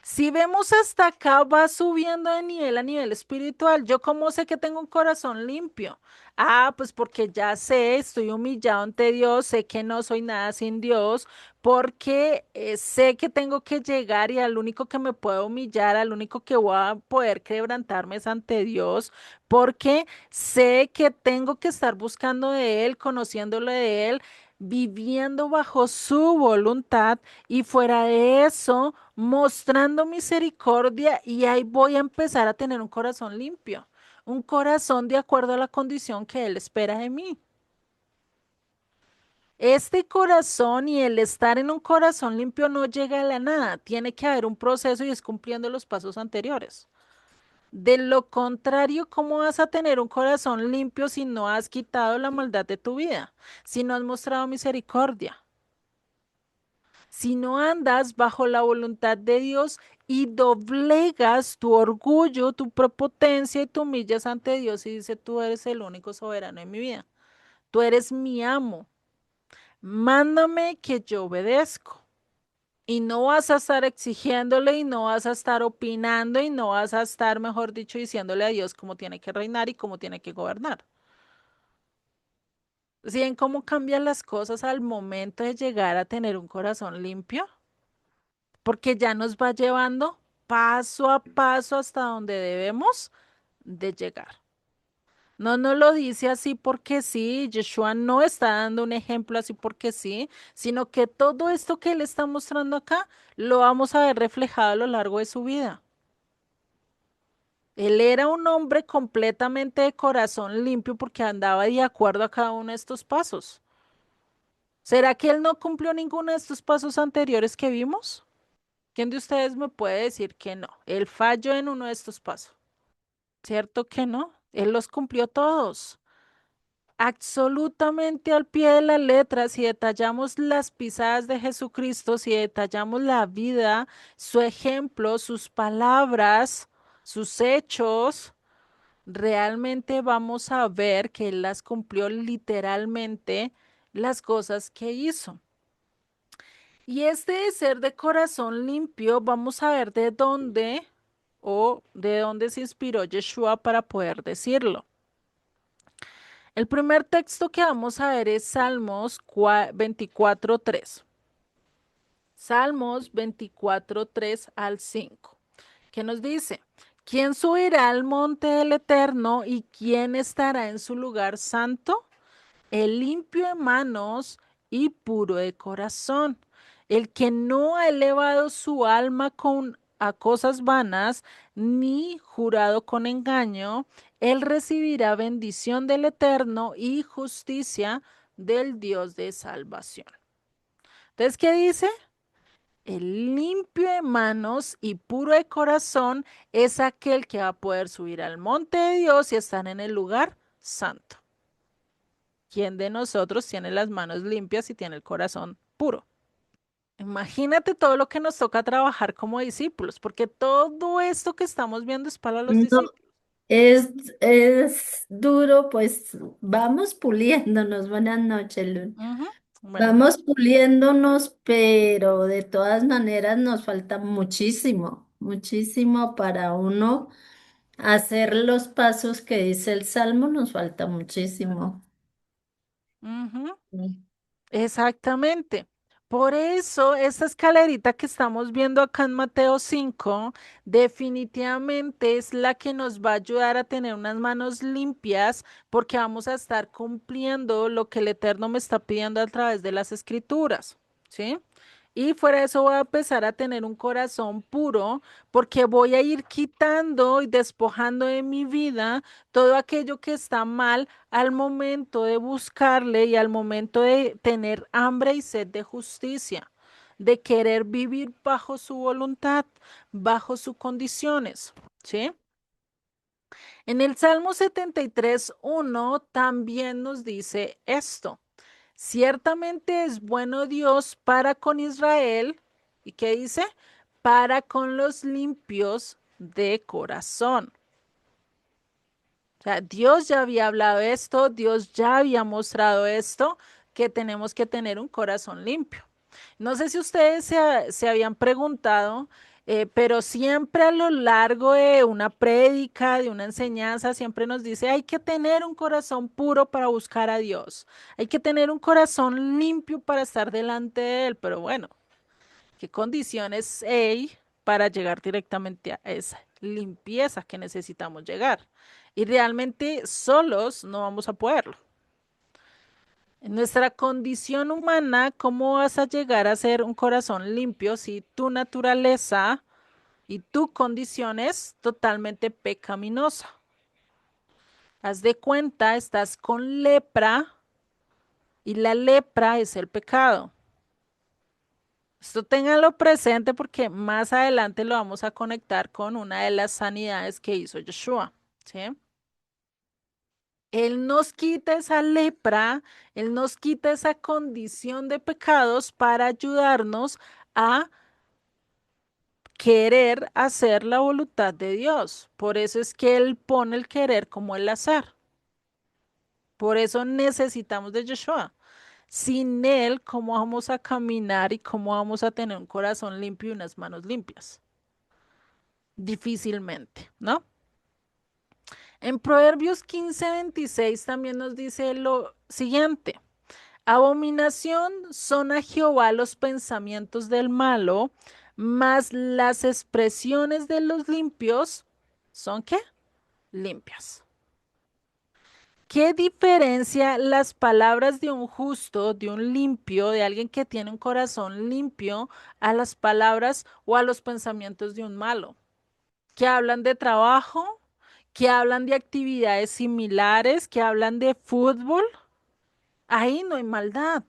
Si vemos hasta acá, va subiendo de nivel a nivel espiritual. ¿Yo cómo sé que tengo un corazón limpio? Ah, pues porque ya sé, estoy humillado ante Dios, sé que no soy nada sin Dios, porque sé que tengo que llegar y al único que me puedo humillar, al único que voy a poder quebrantarme es ante Dios, porque sé que tengo que estar buscando de Él, conociéndole de Él, viviendo bajo su voluntad y fuera de eso mostrando misericordia y ahí voy a empezar a tener un corazón limpio, un corazón de acuerdo a la condición que Él espera de mí. Este corazón y el estar en un corazón limpio no llega a la nada, tiene que haber un proceso y es cumpliendo los pasos anteriores. De lo contrario, ¿cómo vas a tener un corazón limpio si no has quitado la maldad de tu vida? Si no has mostrado misericordia. Si no andas bajo la voluntad de Dios y doblegas tu orgullo, tu prepotencia y te humillas ante Dios y dice, tú eres el único soberano en mi vida. Tú eres mi amo. Mándame que yo obedezco. Y no vas a estar exigiéndole y no vas a estar opinando y no vas a estar, mejor dicho, diciéndole a Dios cómo tiene que reinar y cómo tiene que gobernar. ¿Sí ven cómo cambian las cosas al momento de llegar a tener un corazón limpio? Porque ya nos va llevando paso a paso hasta donde debemos de llegar. No nos lo dice así porque sí, Yeshua no está dando un ejemplo así porque sí, sino que todo esto que él está mostrando acá lo vamos a ver reflejado a lo largo de su vida. Él era un hombre completamente de corazón limpio porque andaba de acuerdo a cada uno de estos pasos. ¿Será que él no cumplió ninguno de estos pasos anteriores que vimos? ¿Quién de ustedes me puede decir que no? Él falló en uno de estos pasos. ¿Cierto que no? Él los cumplió todos. Absolutamente al pie de la letra, si detallamos las pisadas de Jesucristo, si detallamos la vida, su ejemplo, sus palabras, sus hechos, realmente vamos a ver que Él las cumplió literalmente las cosas que hizo. Y este de ser de corazón limpio, vamos a ver de dónde o de dónde se inspiró Yeshua para poder decirlo. El primer texto que vamos a ver es Salmos 24:3. Salmos 24:3 al 5, que nos dice, ¿quién subirá al monte del Eterno y quién estará en su lugar santo? El limpio de manos y puro de corazón, el que no ha elevado su alma a cosas vanas, ni jurado con engaño, él recibirá bendición del Eterno y justicia del Dios de salvación. Entonces, ¿qué dice? El limpio de manos y puro de corazón es aquel que va a poder subir al monte de Dios y estar en el lugar santo. ¿Quién de nosotros tiene las manos limpias y tiene el corazón puro? Imagínate todo lo que nos toca trabajar como discípulos, porque todo esto que estamos viendo es para los No, discípulos. es, es duro, pues vamos puliéndonos. Buenas noches, Luz. Ujú. Buenas Vamos noches. puliéndonos, pero de todas maneras nos falta muchísimo, muchísimo para uno hacer los pasos que dice el Salmo, nos falta muchísimo. Ujú. Sí. Exactamente. Por eso, esta escalerita que estamos viendo acá en Mateo 5, definitivamente es la que nos va a ayudar a tener unas manos limpias, porque vamos a estar cumpliendo lo que el Eterno me está pidiendo a través de las Escrituras, ¿sí? Y fuera de eso voy a empezar a tener un corazón puro, porque voy a ir quitando y despojando de mi vida todo aquello que está mal al momento de buscarle y al momento de tener hambre y sed de justicia, de querer vivir bajo su voluntad, bajo sus condiciones, ¿sí? En el Salmo 73:1 también nos dice esto: ciertamente es bueno Dios para con Israel, ¿y qué dice? Para con los limpios de corazón. O sea, Dios ya había hablado esto, Dios ya había mostrado esto, que tenemos que tener un corazón limpio. No sé si ustedes se habían preguntado, pero siempre a lo largo de una prédica, de una enseñanza, siempre nos dice, hay que tener un corazón puro para buscar a Dios, hay que tener un corazón limpio para estar delante de Él, pero bueno, ¿qué condiciones hay para llegar directamente a esa limpieza que necesitamos llegar? Y realmente solos no vamos a poderlo. En nuestra condición humana, ¿cómo vas a llegar a ser un corazón limpio si tu naturaleza y tu condición es totalmente pecaminosa? Haz de cuenta, estás con lepra y la lepra es el pecado. Esto ténganlo presente porque más adelante lo vamos a conectar con una de las sanidades que hizo Yeshua, ¿sí? Él nos quita esa lepra, Él nos quita esa condición de pecados para ayudarnos a querer hacer la voluntad de Dios. Por eso es que Él pone el querer como el hacer. Por eso necesitamos de Yeshua. Sin Él, ¿cómo vamos a caminar y cómo vamos a tener un corazón limpio y unas manos limpias? Difícilmente, ¿no? En Proverbios 15:26 también nos dice lo siguiente: abominación son a Jehová los pensamientos del malo, mas las expresiones de los limpios son ¿qué? Limpias. ¿Qué diferencia las palabras de un justo, de un limpio, de alguien que tiene un corazón limpio, a las palabras o a los pensamientos de un malo? Que hablan de trabajo, que hablan de actividades similares, que hablan de fútbol. Ahí no hay maldad.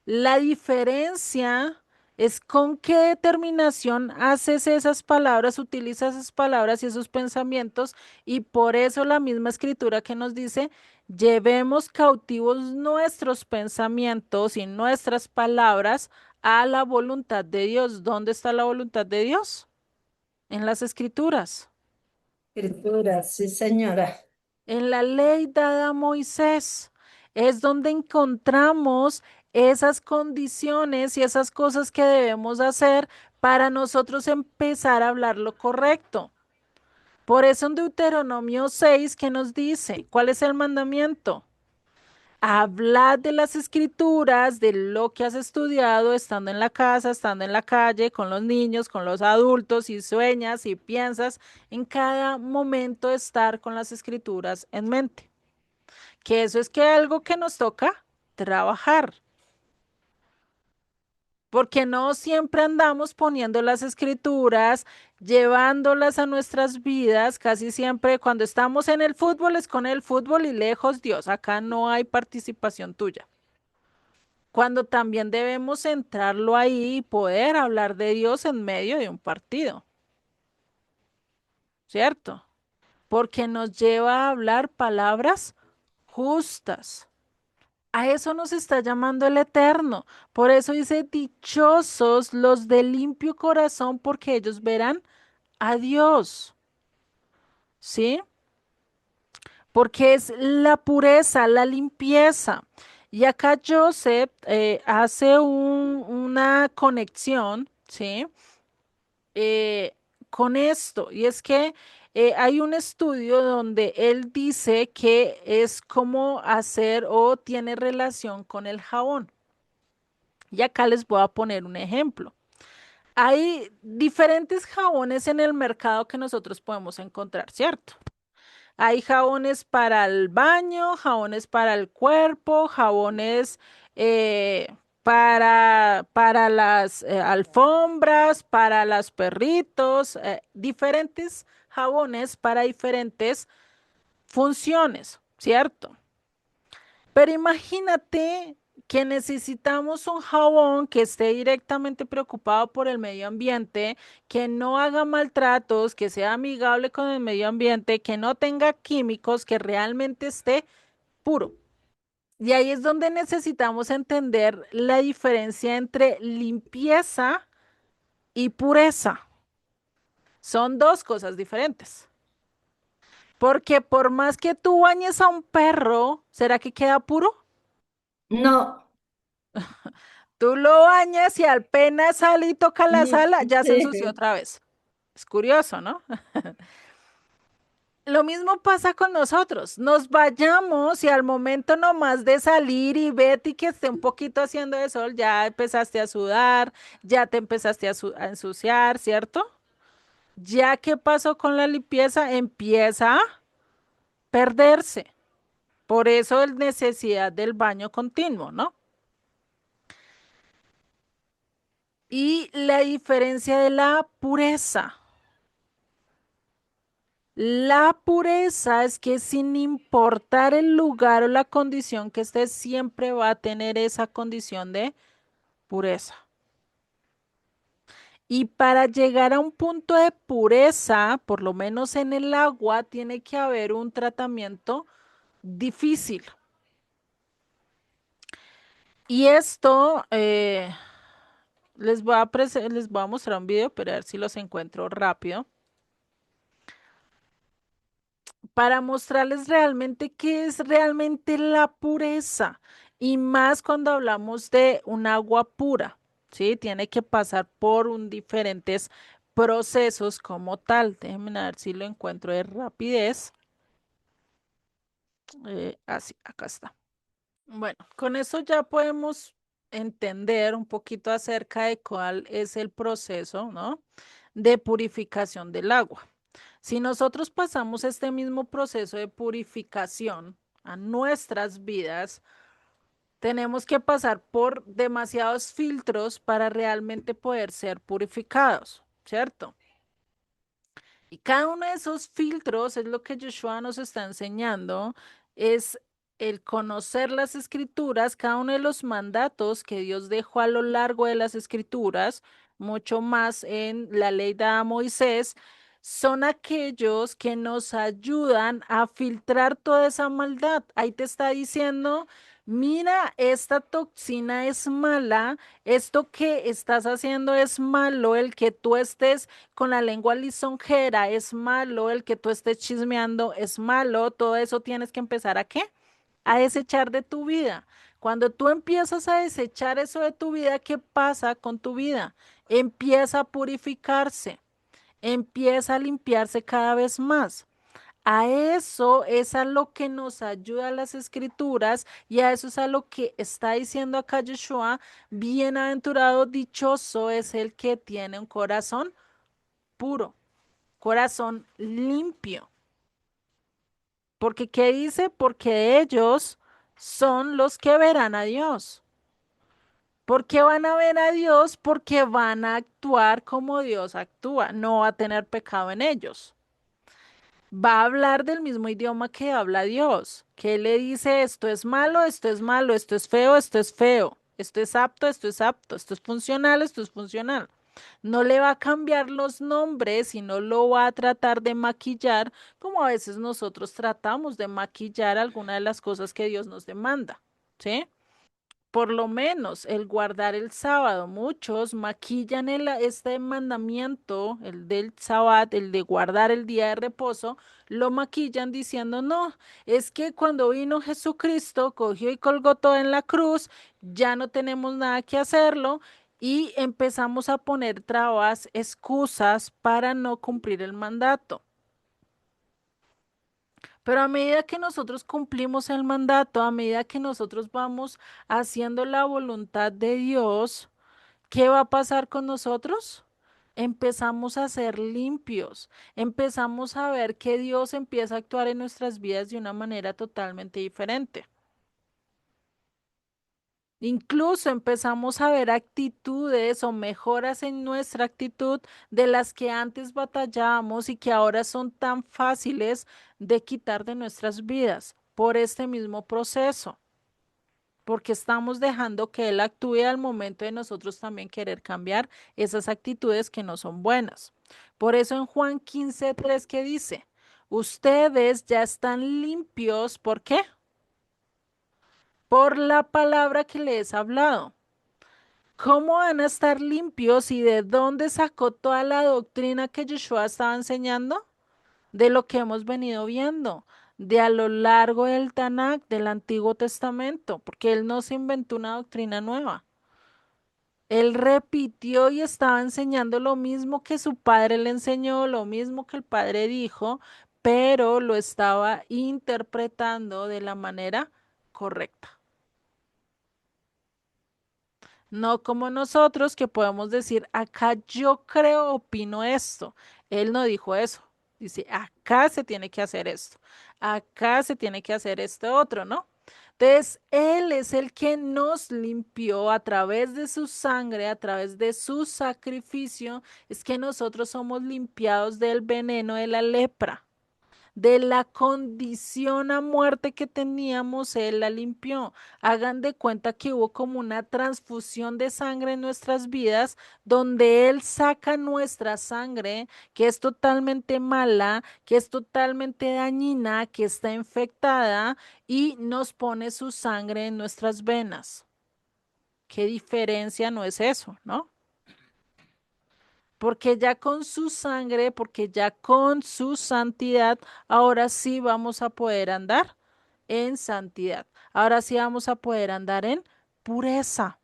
La diferencia es con qué determinación haces esas palabras, utilizas esas palabras y esos pensamientos, y por eso la misma escritura que nos dice, llevemos cautivos nuestros pensamientos y nuestras palabras a la voluntad de Dios. ¿Dónde está la voluntad de Dios? En las escrituras. Escritura, sí, señora. En la ley dada a Moisés es donde encontramos esas condiciones y esas cosas que debemos hacer para nosotros empezar a hablar lo correcto. Por eso en Deuteronomio 6, ¿qué nos dice? ¿Cuál es el mandamiento? Hablad de las escrituras, de lo que has estudiado estando en la casa, estando en la calle, con los niños, con los adultos, y sueñas y piensas en cada momento estar con las escrituras en mente. Que eso es que algo que nos toca trabajar. Porque no siempre andamos poniendo las escrituras, llevándolas a nuestras vidas, casi siempre cuando estamos en el fútbol es con el fútbol y lejos Dios, acá no hay participación tuya. Cuando también debemos centrarlo ahí y poder hablar de Dios en medio de un partido, ¿cierto? Porque nos lleva a hablar palabras justas. A eso nos está llamando el Eterno. Por eso dice, dichosos los de limpio corazón, porque ellos verán a Dios. ¿Sí? Porque es la pureza, la limpieza. Y acá Joseph hace una conexión, ¿sí? eh, con esto. Y es que hay un estudio donde él dice que es como hacer o tiene relación con el jabón. Y acá les voy a poner un ejemplo. Hay diferentes jabones en el mercado que nosotros podemos encontrar, ¿cierto? Hay jabones para el baño, jabones para el cuerpo, jabones para las alfombras, para los perritos, diferentes jabones para diferentes funciones, ¿cierto? Pero imagínate que necesitamos un jabón que esté directamente preocupado por el medio ambiente, que no haga maltratos, que sea amigable con el medio ambiente, que no tenga químicos, que realmente esté puro. Y ahí es donde necesitamos entender la diferencia entre limpieza y pureza. Son dos cosas diferentes. Porque por más que tú bañes a un perro, ¿será que queda puro? No, Tú lo bañas y apenas sale y toca la sala, ya se ensució sí. otra vez. Es curioso, ¿no? Lo mismo pasa con nosotros. Nos vayamos y al momento nomás de salir y vete que esté un poquito haciendo de sol, ya empezaste a sudar, ya te empezaste a ensuciar, ¿cierto? Ya que pasó con la limpieza, empieza a perderse. Por eso es necesidad del baño continuo, ¿no? Y la diferencia de la pureza. La pureza es que sin importar el lugar o la condición que esté, siempre va a tener esa condición de pureza. Y para llegar a un punto de pureza, por lo menos en el agua, tiene que haber un tratamiento difícil. Y esto les voy a mostrar un video, pero a ver si los encuentro rápido, para mostrarles realmente qué es realmente la pureza y más cuando hablamos de un agua pura, ¿sí? Tiene que pasar por un diferentes procesos como tal. Déjenme ver si lo encuentro de rapidez. Así, acá está. Bueno, con eso ya podemos entender un poquito acerca de cuál es el proceso, ¿no? De purificación del agua. Si nosotros pasamos este mismo proceso de purificación a nuestras vidas, tenemos que pasar por demasiados filtros para realmente poder ser purificados, ¿cierto? Y cada uno de esos filtros es lo que Joshua nos está enseñando, es el conocer las escrituras, cada uno de los mandatos que Dios dejó a lo largo de las escrituras, mucho más en la ley de Moisés, son aquellos que nos ayudan a filtrar toda esa maldad. Ahí te está diciendo, mira, esta toxina es mala, esto que estás haciendo es malo, el que tú estés con la lengua lisonjera es malo, el que tú estés chismeando es malo, todo eso tienes que empezar ¿a qué? A desechar de tu vida. Cuando tú empiezas a desechar eso de tu vida, ¿qué pasa con tu vida? Empieza a purificarse, empieza a limpiarse cada vez más. A eso es a lo que nos ayuda las escrituras y a eso es a lo que está diciendo acá Yeshua, bienaventurado, dichoso es el que tiene un corazón puro, corazón limpio. Porque, ¿qué dice? Porque ellos son los que verán a Dios. ¿Por qué van a ver a Dios? Porque van a actuar como Dios actúa, no va a tener pecado en ellos. Va a hablar del mismo idioma que habla Dios, que Él le dice esto es malo, esto es malo, esto es feo, esto es feo, esto es apto, esto es apto, esto es funcional, esto es funcional. No le va a cambiar los nombres y no lo va a tratar de maquillar como a veces nosotros tratamos de maquillar alguna de las cosas que Dios nos demanda, ¿sí? Por lo menos el guardar el sábado. Muchos maquillan este mandamiento, el del sábado, el de guardar el día de reposo, lo maquillan diciendo, no, es que cuando vino Jesucristo, cogió y colgó todo en la cruz, ya no tenemos nada que hacerlo y empezamos a poner trabas, excusas para no cumplir el mandato. Pero a medida que nosotros cumplimos el mandato, a medida que nosotros vamos haciendo la voluntad de Dios, ¿qué va a pasar con nosotros? Empezamos a ser limpios, empezamos a ver que Dios empieza a actuar en nuestras vidas de una manera totalmente diferente. Incluso empezamos a ver actitudes o mejoras en nuestra actitud de las que antes batallábamos y que ahora son tan fáciles de quitar de nuestras vidas por este mismo proceso, porque estamos dejando que Él actúe al momento de nosotros también querer cambiar esas actitudes que no son buenas. Por eso en Juan 15:3 que dice, ustedes ya están limpios, ¿por qué? Por la palabra que les he hablado. ¿Cómo van a estar limpios y de dónde sacó toda la doctrina que Yeshua estaba enseñando? De lo que hemos venido viendo, de a lo largo del Tanakh, del Antiguo Testamento, porque él no se inventó una doctrina nueva. Él repitió y estaba enseñando lo mismo que su padre le enseñó, lo mismo que el padre dijo, pero lo estaba interpretando de la manera correcta. No como nosotros que podemos decir, acá yo creo, opino esto. Él no dijo eso. Dice, acá se tiene que hacer esto. Acá se tiene que hacer este otro, ¿no? Entonces, Él es el que nos limpió a través de su sangre, a través de su sacrificio. Es que nosotros somos limpiados del veneno de la lepra. De la condición a muerte que teníamos, Él la limpió. Hagan de cuenta que hubo como una transfusión de sangre en nuestras vidas, donde Él saca nuestra sangre, que es totalmente mala, que es totalmente dañina, que está infectada, y nos pone su sangre en nuestras venas. ¿Qué diferencia no es eso, no? Porque ya con su sangre, porque ya con su santidad, ahora sí vamos a poder andar en santidad. Ahora sí vamos a poder andar en pureza.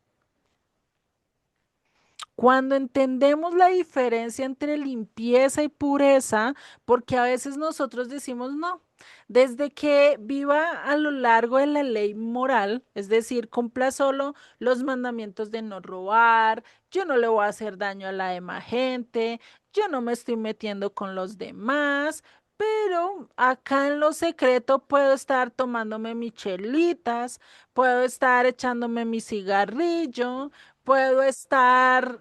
Cuando entendemos la diferencia entre limpieza y pureza, porque a veces nosotros decimos no, desde que viva a lo largo de la ley moral, es decir, cumpla solo los mandamientos de no robar, yo no le voy a hacer daño a la demás gente, yo no me estoy metiendo con los demás, pero acá en lo secreto puedo estar tomándome mis chelitas, puedo estar echándome mi cigarrillo. Puedo estar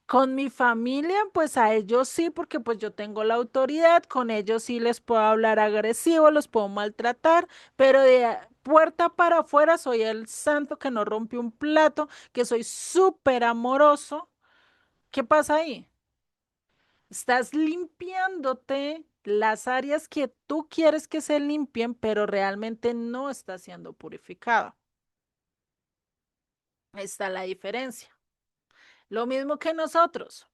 con mi familia, pues a ellos sí, porque pues yo tengo la autoridad, con ellos sí les puedo hablar agresivo, los puedo maltratar, pero de puerta para afuera soy el santo que no rompe un plato, que soy súper amoroso. ¿Qué pasa ahí? Estás limpiándote las áreas que tú quieres que se limpien, pero realmente no está siendo purificado. Ahí está la diferencia. Lo mismo que nosotros.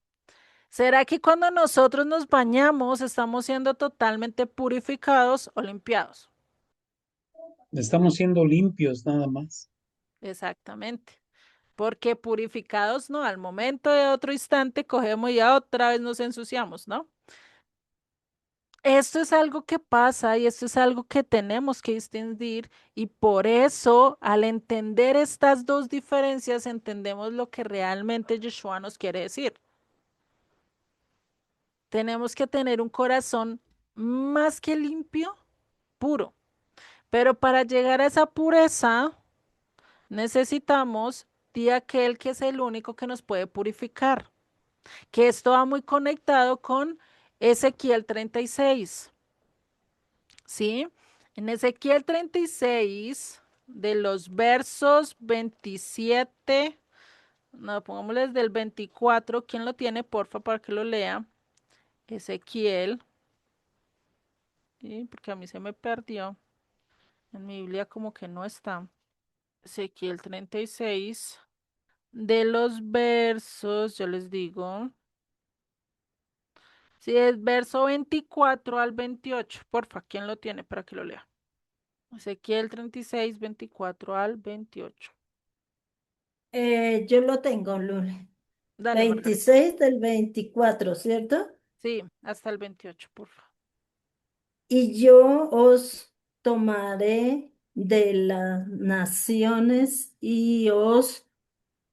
¿Será que cuando nosotros nos bañamos estamos siendo totalmente purificados o limpiados? Estamos siendo limpios nada más. Exactamente. porque purificados no, al momento de otro instante cogemos y ya otra vez nos ensuciamos, ¿no? Esto es algo que pasa y esto es algo que tenemos que distinguir y por eso al entender estas dos diferencias entendemos lo que realmente Yeshua nos quiere decir. Tenemos que tener un corazón más que limpio, puro. Pero para llegar a esa pureza necesitamos de aquel que es el único que nos puede purificar. Que esto va muy conectado con Ezequiel 36. ¿Sí? En Ezequiel 36, de los versos 27, no, pongámosle del 24, ¿quién lo tiene, porfa, para que lo lea? Ezequiel, ¿sí? Porque a mí se me perdió, en mi Biblia como que no está. Ezequiel 36, de los versos, yo les digo, sí, es verso 24 al 28, porfa, ¿quién lo tiene para que lo lea? Ezequiel 36, 24 al 28. Yo lo tengo, Lule. Dale, Margarita. 26 del 24, ¿cierto? Sí, hasta el 28, porfa. Y yo os tomaré de las naciones y os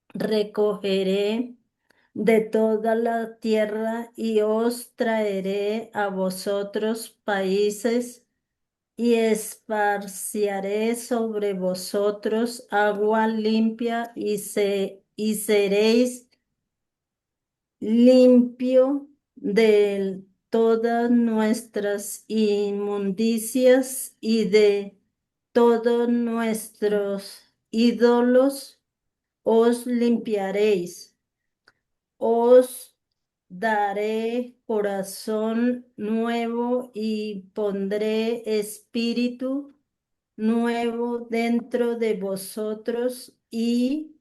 recogeré de toda la tierra y os traeré a vosotros países y esparciaré sobre vosotros agua limpia y seréis limpio de todas nuestras inmundicias y de todos nuestros ídolos os limpiaréis. Os daré corazón nuevo y pondré espíritu nuevo dentro de vosotros y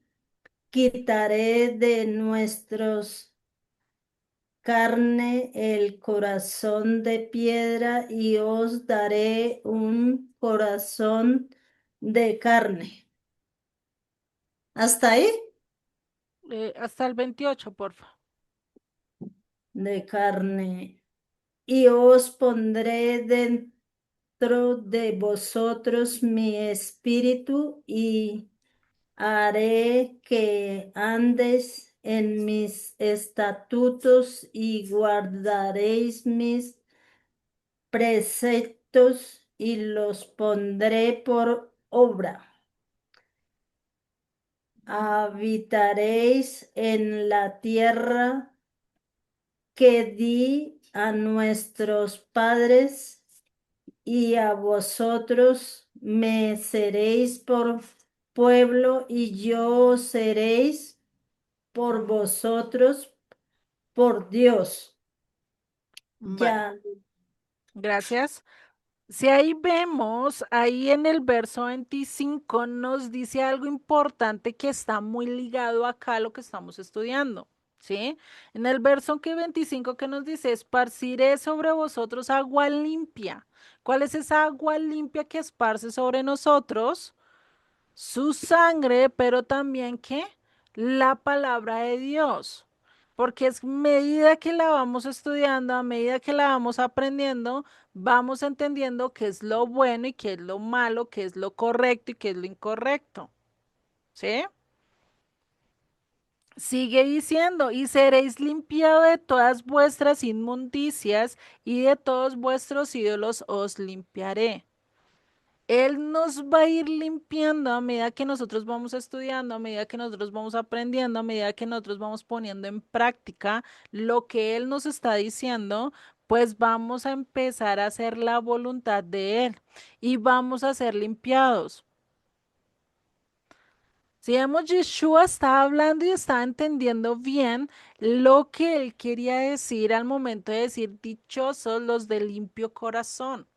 quitaré de nuestros carne el corazón de piedra y os daré un corazón de carne. ¿Hasta ahí? Hasta el 28, porfa. De carne. Y os pondré dentro de vosotros mi espíritu y haré que andes en mis estatutos y guardaréis mis preceptos y los pondré por obra. Habitaréis en la tierra que di a nuestros padres y a vosotros me seréis por pueblo y yo seréis por vosotros por Dios. Vale, Ya, gracias. Si ahí vemos, ahí en el verso 25 nos dice algo importante que está muy ligado acá a lo que estamos estudiando, ¿sí? En el verso 25 que nos dice, esparciré sobre vosotros agua limpia. ¿Cuál es esa agua limpia que esparce sobre nosotros? Su sangre, pero también ¿qué? La palabra de Dios. Porque es medida que la vamos estudiando, a medida que la vamos aprendiendo, vamos entendiendo qué es lo bueno y qué es lo malo, qué es lo correcto y qué es lo incorrecto. ¿Sí? Sigue diciendo, y seréis limpiados de todas vuestras inmundicias y de todos vuestros ídolos os limpiaré. Él nos va a ir limpiando a medida que nosotros vamos estudiando, a medida que nosotros vamos aprendiendo, a medida que nosotros vamos poniendo en práctica lo que Él nos está diciendo, pues vamos a empezar a hacer la voluntad de Él y vamos a ser limpiados. Si vemos, Yeshua estaba hablando y estaba entendiendo bien lo que Él quería decir al momento de decir dichosos los de limpio corazón.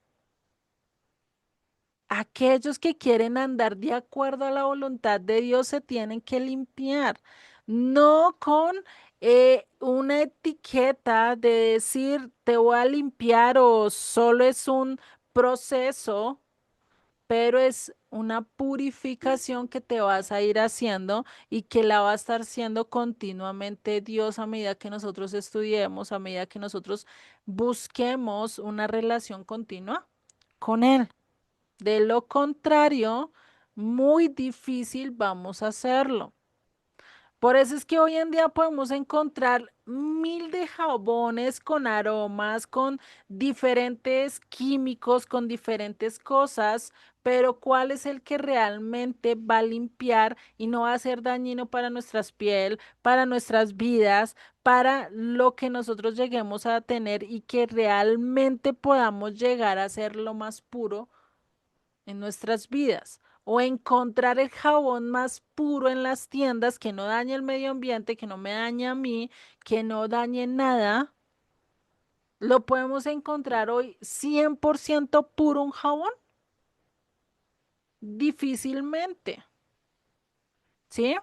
Aquellos que quieren andar de acuerdo a la voluntad de Dios se tienen que limpiar, no con una etiqueta de decir te voy a limpiar o solo es un proceso, pero es una purificación que te vas a ir haciendo y que la va a estar haciendo continuamente Dios a medida que nosotros estudiemos, a medida que nosotros busquemos una relación continua con Él. De lo contrario, muy difícil vamos a hacerlo. Por eso es que hoy en día podemos encontrar mil de jabones con aromas, con diferentes químicos, con diferentes cosas, pero ¿cuál es el que realmente va a limpiar y no va a ser dañino para nuestra piel, para nuestras vidas, para lo que nosotros lleguemos a tener y que realmente podamos llegar a ser lo más puro en nuestras vidas? O encontrar el jabón más puro en las tiendas que no dañe el medio ambiente, que no me dañe a mí, que no dañe nada. ¿Lo podemos encontrar hoy 100% puro un jabón? Difícilmente, ¿sí?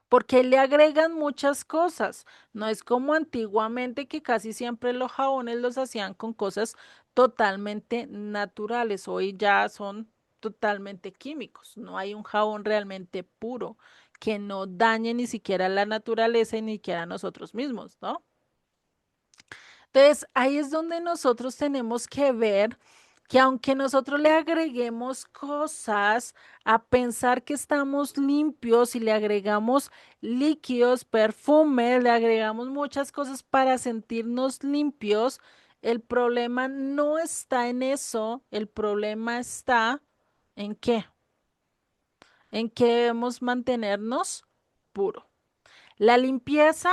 Porque le agregan muchas cosas. No es como antiguamente que casi siempre los jabones los hacían con cosas totalmente naturales. Hoy ya son totalmente químicos. No hay un jabón realmente puro que no dañe ni siquiera la naturaleza y ni siquiera a nosotros mismos, ¿no? Entonces, ahí es donde nosotros tenemos que ver que aunque nosotros le agreguemos cosas a pensar que estamos limpios y le agregamos líquidos, perfumes, le agregamos muchas cosas para sentirnos limpios, el problema no está en eso, el problema está en qué, en que debemos mantenernos puro. La limpieza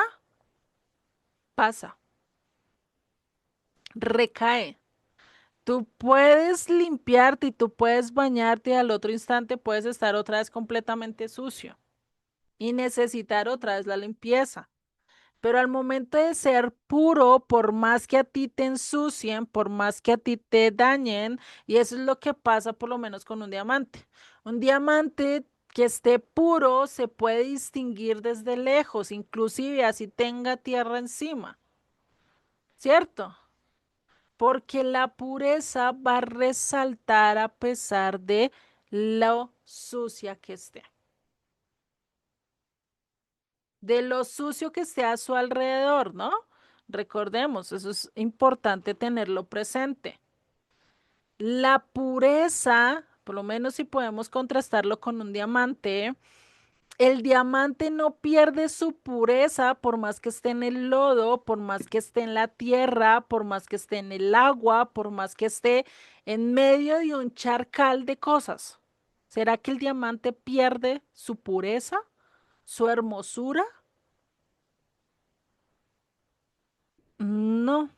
pasa, recae. Tú puedes limpiarte y tú puedes bañarte y al otro instante puedes estar otra vez completamente sucio y necesitar otra vez la limpieza. Pero al momento de ser puro, por más que a ti te ensucien, por más que a ti te dañen, y eso es lo que pasa por lo menos con un diamante. Un diamante que esté puro se puede distinguir desde lejos, inclusive así tenga tierra encima, ¿cierto? Porque la pureza va a resaltar a pesar de lo sucia que esté, de lo sucio que esté a su alrededor, ¿no? Recordemos, eso es importante tenerlo presente. La pureza, por lo menos si podemos contrastarlo con un diamante, el diamante no pierde su pureza por más que esté en el lodo, por más que esté en la tierra, por más que esté en el agua, por más que esté en medio de un charcal de cosas. ¿Será que el diamante pierde su pureza, su hermosura? No.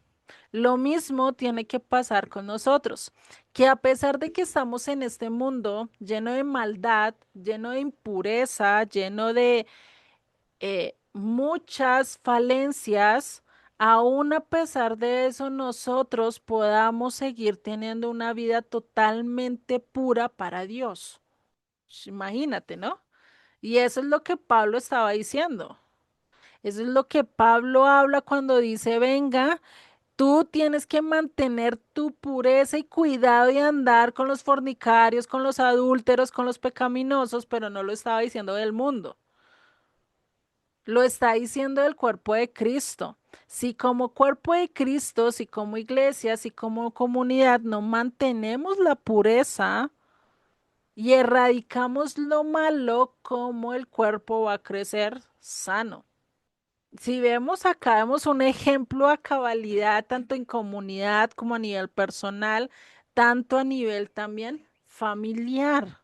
Lo mismo tiene que pasar con nosotros, que a pesar de que estamos en este mundo lleno de maldad, lleno de impureza, lleno de muchas falencias, aún a pesar de eso, nosotros podamos seguir teniendo una vida totalmente pura para Dios. Imagínate, ¿no? Y eso es lo que Pablo estaba diciendo. Eso es lo que Pablo habla cuando dice, venga, tú tienes que mantener tu pureza y cuidado de andar con los fornicarios, con los adúlteros, con los pecaminosos, pero no lo estaba diciendo del mundo. Lo está diciendo el cuerpo de Cristo. Si como cuerpo de Cristo, si como iglesia, si como comunidad no mantenemos la pureza y erradicamos lo malo, como el cuerpo va a crecer sano. Si vemos acá, vemos un ejemplo a cabalidad, tanto en comunidad como a nivel personal, tanto a nivel también familiar.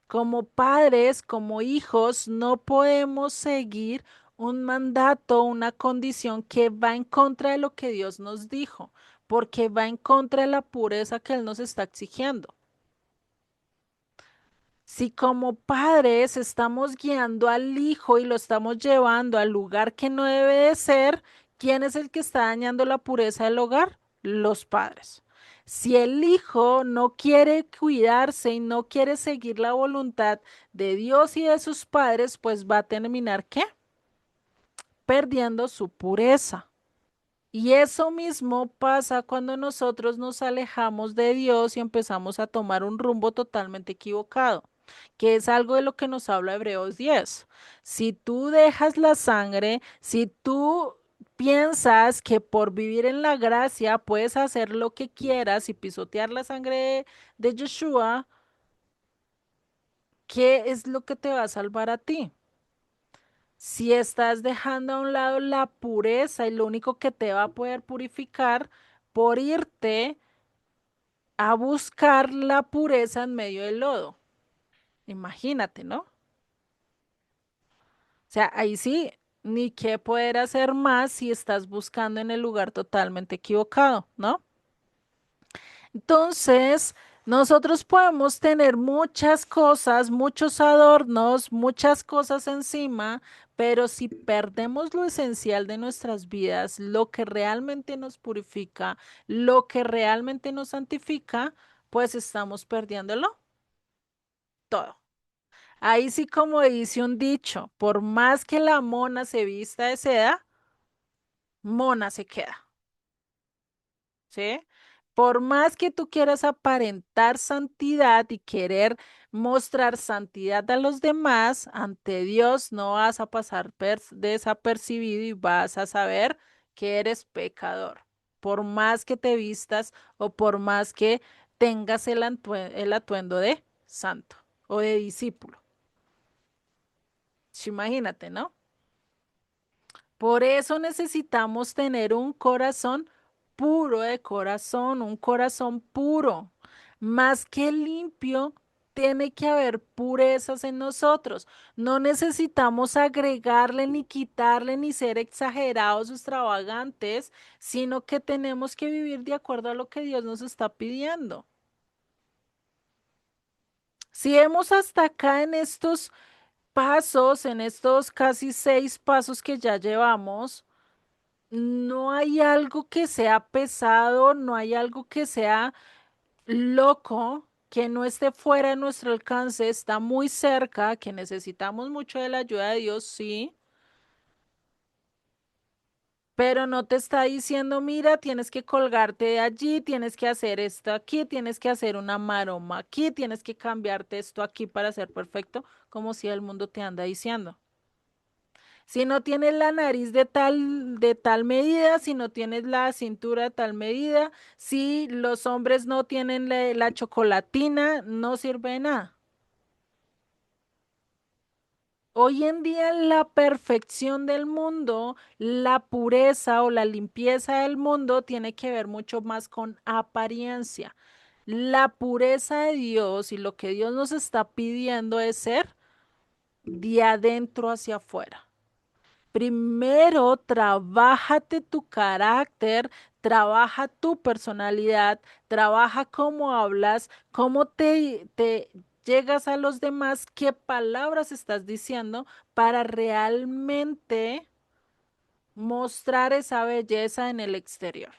Como padres, como hijos, no podemos seguir un mandato, una condición que va en contra de lo que Dios nos dijo, porque va en contra de la pureza que Él nos está exigiendo. Si como padres estamos guiando al hijo y lo estamos llevando al lugar que no debe de ser, ¿quién es el que está dañando la pureza del hogar? Los padres. Si el hijo no quiere cuidarse y no quiere seguir la voluntad de Dios y de sus padres, pues va a terminar ¿qué? Perdiendo su pureza. Y eso mismo pasa cuando nosotros nos alejamos de Dios y empezamos a tomar un rumbo totalmente equivocado, que es algo de lo que nos habla Hebreos 10. Si tú dejas la sangre, si tú piensas que por vivir en la gracia puedes hacer lo que quieras y pisotear la sangre de Yeshua, ¿qué es lo que te va a salvar a ti? Si estás dejando a un lado la pureza y lo único que te va a poder purificar por irte a buscar la pureza en medio del lodo. Imagínate, ¿no? O sea, ahí sí, ni qué poder hacer más si estás buscando en el lugar totalmente equivocado, ¿no? Entonces, nosotros podemos tener muchas cosas, muchos adornos, muchas cosas encima, pero si perdemos lo esencial de nuestras vidas, lo que realmente nos purifica, lo que realmente nos santifica, pues estamos perdiéndolo todo. Ahí sí, como dice un dicho, por más que la mona se vista de seda, mona se queda. ¿Sí? Por más que tú quieras aparentar santidad y querer mostrar santidad a los demás, ante Dios no vas a pasar desapercibido y vas a saber que eres pecador. Por más que te vistas o por más que tengas el atuendo de santo o de discípulo. Sí, imagínate, ¿no? Por eso necesitamos tener un corazón puro de corazón, un corazón puro. Más que limpio, tiene que haber purezas en nosotros. No necesitamos agregarle ni quitarle ni ser exagerados o extravagantes, sino que tenemos que vivir de acuerdo a lo que Dios nos está pidiendo. Si vemos hasta acá en estos pasos, en estos casi 6 pasos que ya llevamos, no hay algo que sea pesado, no hay algo que sea loco, que no esté fuera de nuestro alcance, está muy cerca, que necesitamos mucho de la ayuda de Dios, sí, pero no te está diciendo, mira, tienes que colgarte de allí, tienes que hacer esto aquí, tienes que hacer una maroma aquí, tienes que cambiarte esto aquí para ser perfecto, como si el mundo te anda diciendo. Si no tienes la nariz de tal medida, si no tienes la cintura de tal medida, si los hombres no tienen la chocolatina, no sirve de nada. Hoy en día la perfección del mundo, la pureza o la limpieza del mundo tiene que ver mucho más con apariencia. La pureza de Dios y lo que Dios nos está pidiendo es ser de adentro hacia afuera. Primero, trabájate tu carácter, trabaja tu personalidad, trabaja cómo hablas, cómo te llegas a los demás, qué palabras estás diciendo para realmente mostrar esa belleza en el exterior.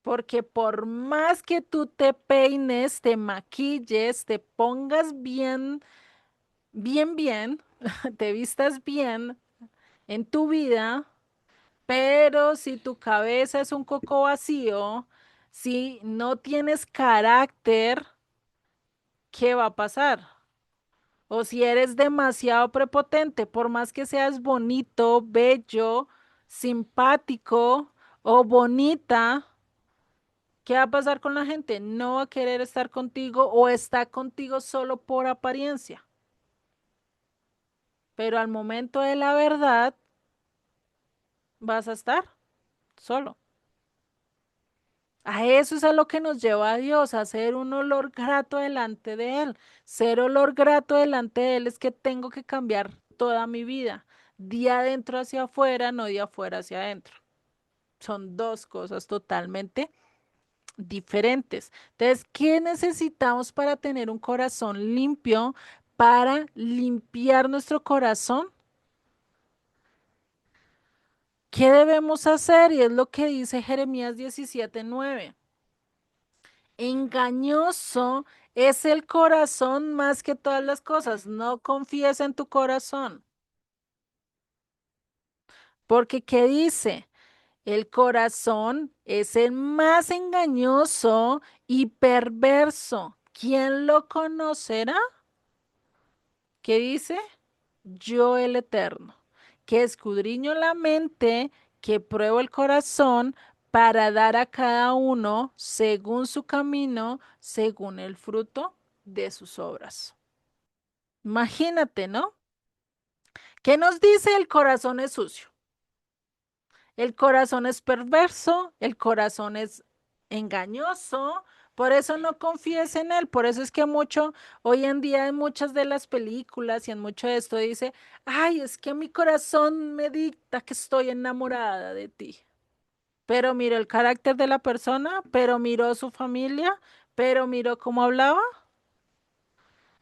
Porque por más que tú te peines, te maquilles, te pongas bien, bien, bien, te vistas bien en tu vida, pero si tu cabeza es un coco vacío, si no tienes carácter, ¿qué va a pasar? O si eres demasiado prepotente, por más que seas bonito, bello, simpático o bonita, ¿qué va a pasar con la gente? No va a querer estar contigo o está contigo solo por apariencia. Pero al momento de la verdad, vas a estar solo. A eso es a lo que nos lleva a Dios, a ser un olor grato delante de Él. Ser olor grato delante de Él es que tengo que cambiar toda mi vida, de adentro hacia afuera, no de afuera hacia adentro. Son dos cosas totalmente diferentes. Entonces, ¿qué necesitamos para tener un corazón limpio? Para limpiar nuestro corazón, ¿qué debemos hacer? Y es lo que dice Jeremías 17:9. Engañoso es el corazón más que todas las cosas. No confíes en tu corazón. Porque ¿qué dice? El corazón es el más engañoso y perverso. ¿Quién lo conocerá? ¿Qué dice? Yo el Eterno, que escudriño la mente, que pruebo el corazón para dar a cada uno según su camino, según el fruto de sus obras. Imagínate, ¿no? ¿Qué nos dice? El corazón es sucio, el corazón es perverso, el corazón es engañoso. Por eso no confíes en él. Por eso es que mucho, hoy en día en muchas de las películas y en mucho de esto dice, ay, es que mi corazón me dicta que estoy enamorada de ti. Pero miró el carácter de la persona, pero miró su familia, pero miró cómo hablaba.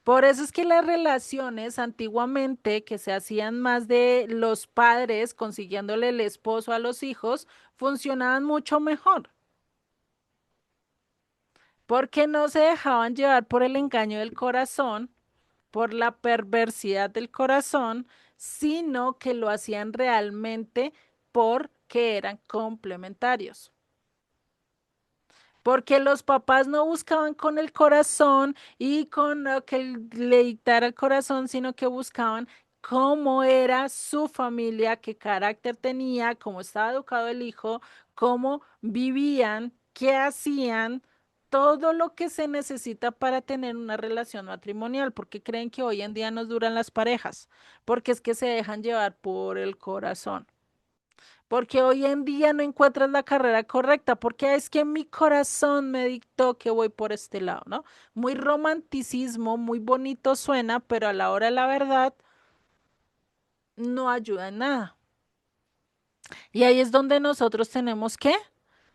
Por eso es que las relaciones antiguamente que se hacían más de los padres consiguiéndole el esposo a los hijos, funcionaban mucho mejor, porque no se dejaban llevar por el engaño del corazón, por la perversidad del corazón, sino que lo hacían realmente porque eran complementarios. Porque los papás no buscaban con el corazón y con lo que le dictara el corazón, sino que buscaban cómo era su familia, qué carácter tenía, cómo estaba educado el hijo, cómo vivían, qué hacían, todo lo que se necesita para tener una relación matrimonial. Porque creen que hoy en día nos duran las parejas, porque es que se dejan llevar por el corazón. Porque hoy en día no encuentras la carrera correcta, porque es que mi corazón me dictó que voy por este lado, ¿no? Muy romanticismo, muy bonito suena, pero a la hora de la verdad no ayuda en nada. Y ahí es donde nosotros tenemos que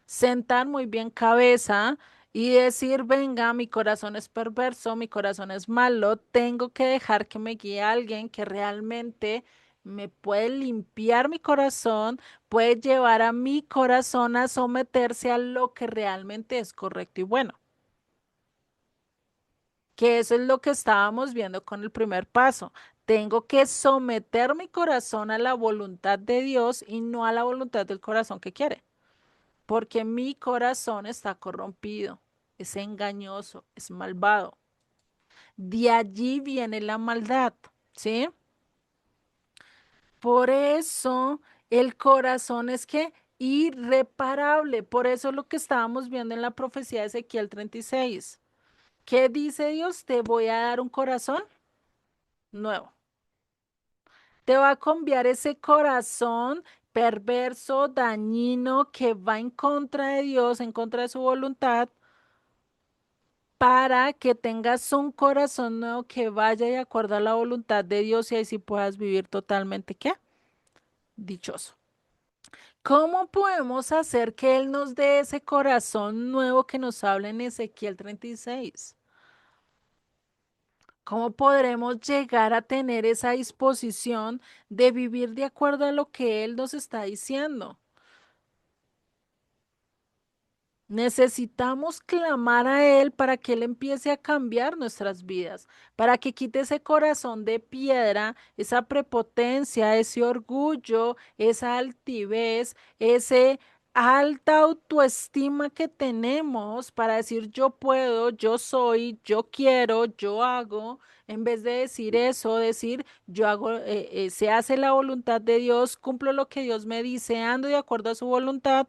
sentar muy bien cabeza y decir, venga, mi corazón es perverso, mi corazón es malo, tengo que dejar que me guíe alguien que realmente me puede limpiar mi corazón, puede llevar a mi corazón a someterse a lo que realmente es correcto y bueno, que eso es lo que estábamos viendo con el primer paso. Tengo que someter mi corazón a la voluntad de Dios y no a la voluntad del corazón que quiere, porque mi corazón está corrompido, es engañoso, es malvado. De allí viene la maldad, ¿sí? Por eso el corazón es que irreparable. Por eso lo que estábamos viendo en la profecía de Ezequiel 36. ¿Qué dice Dios? Te voy a dar un corazón nuevo. Te va a cambiar ese corazón perverso, dañino, que va en contra de Dios, en contra de su voluntad, para que tengas un corazón nuevo que vaya de acuerdo a la voluntad de Dios y ahí sí puedas vivir totalmente, ¿qué? Dichoso. ¿Cómo podemos hacer que Él nos dé ese corazón nuevo que nos habla en Ezequiel 36? ¿Cómo podremos llegar a tener esa disposición de vivir de acuerdo a lo que Él nos está diciendo? Necesitamos clamar a Él para que Él empiece a cambiar nuestras vidas, para que quite ese corazón de piedra, esa prepotencia, ese orgullo, esa altivez, ese alta autoestima que tenemos para decir yo puedo, yo soy, yo quiero, yo hago. En vez de decir eso, decir yo hago, se hace la voluntad de Dios, cumplo lo que Dios me dice, ando de acuerdo a su voluntad.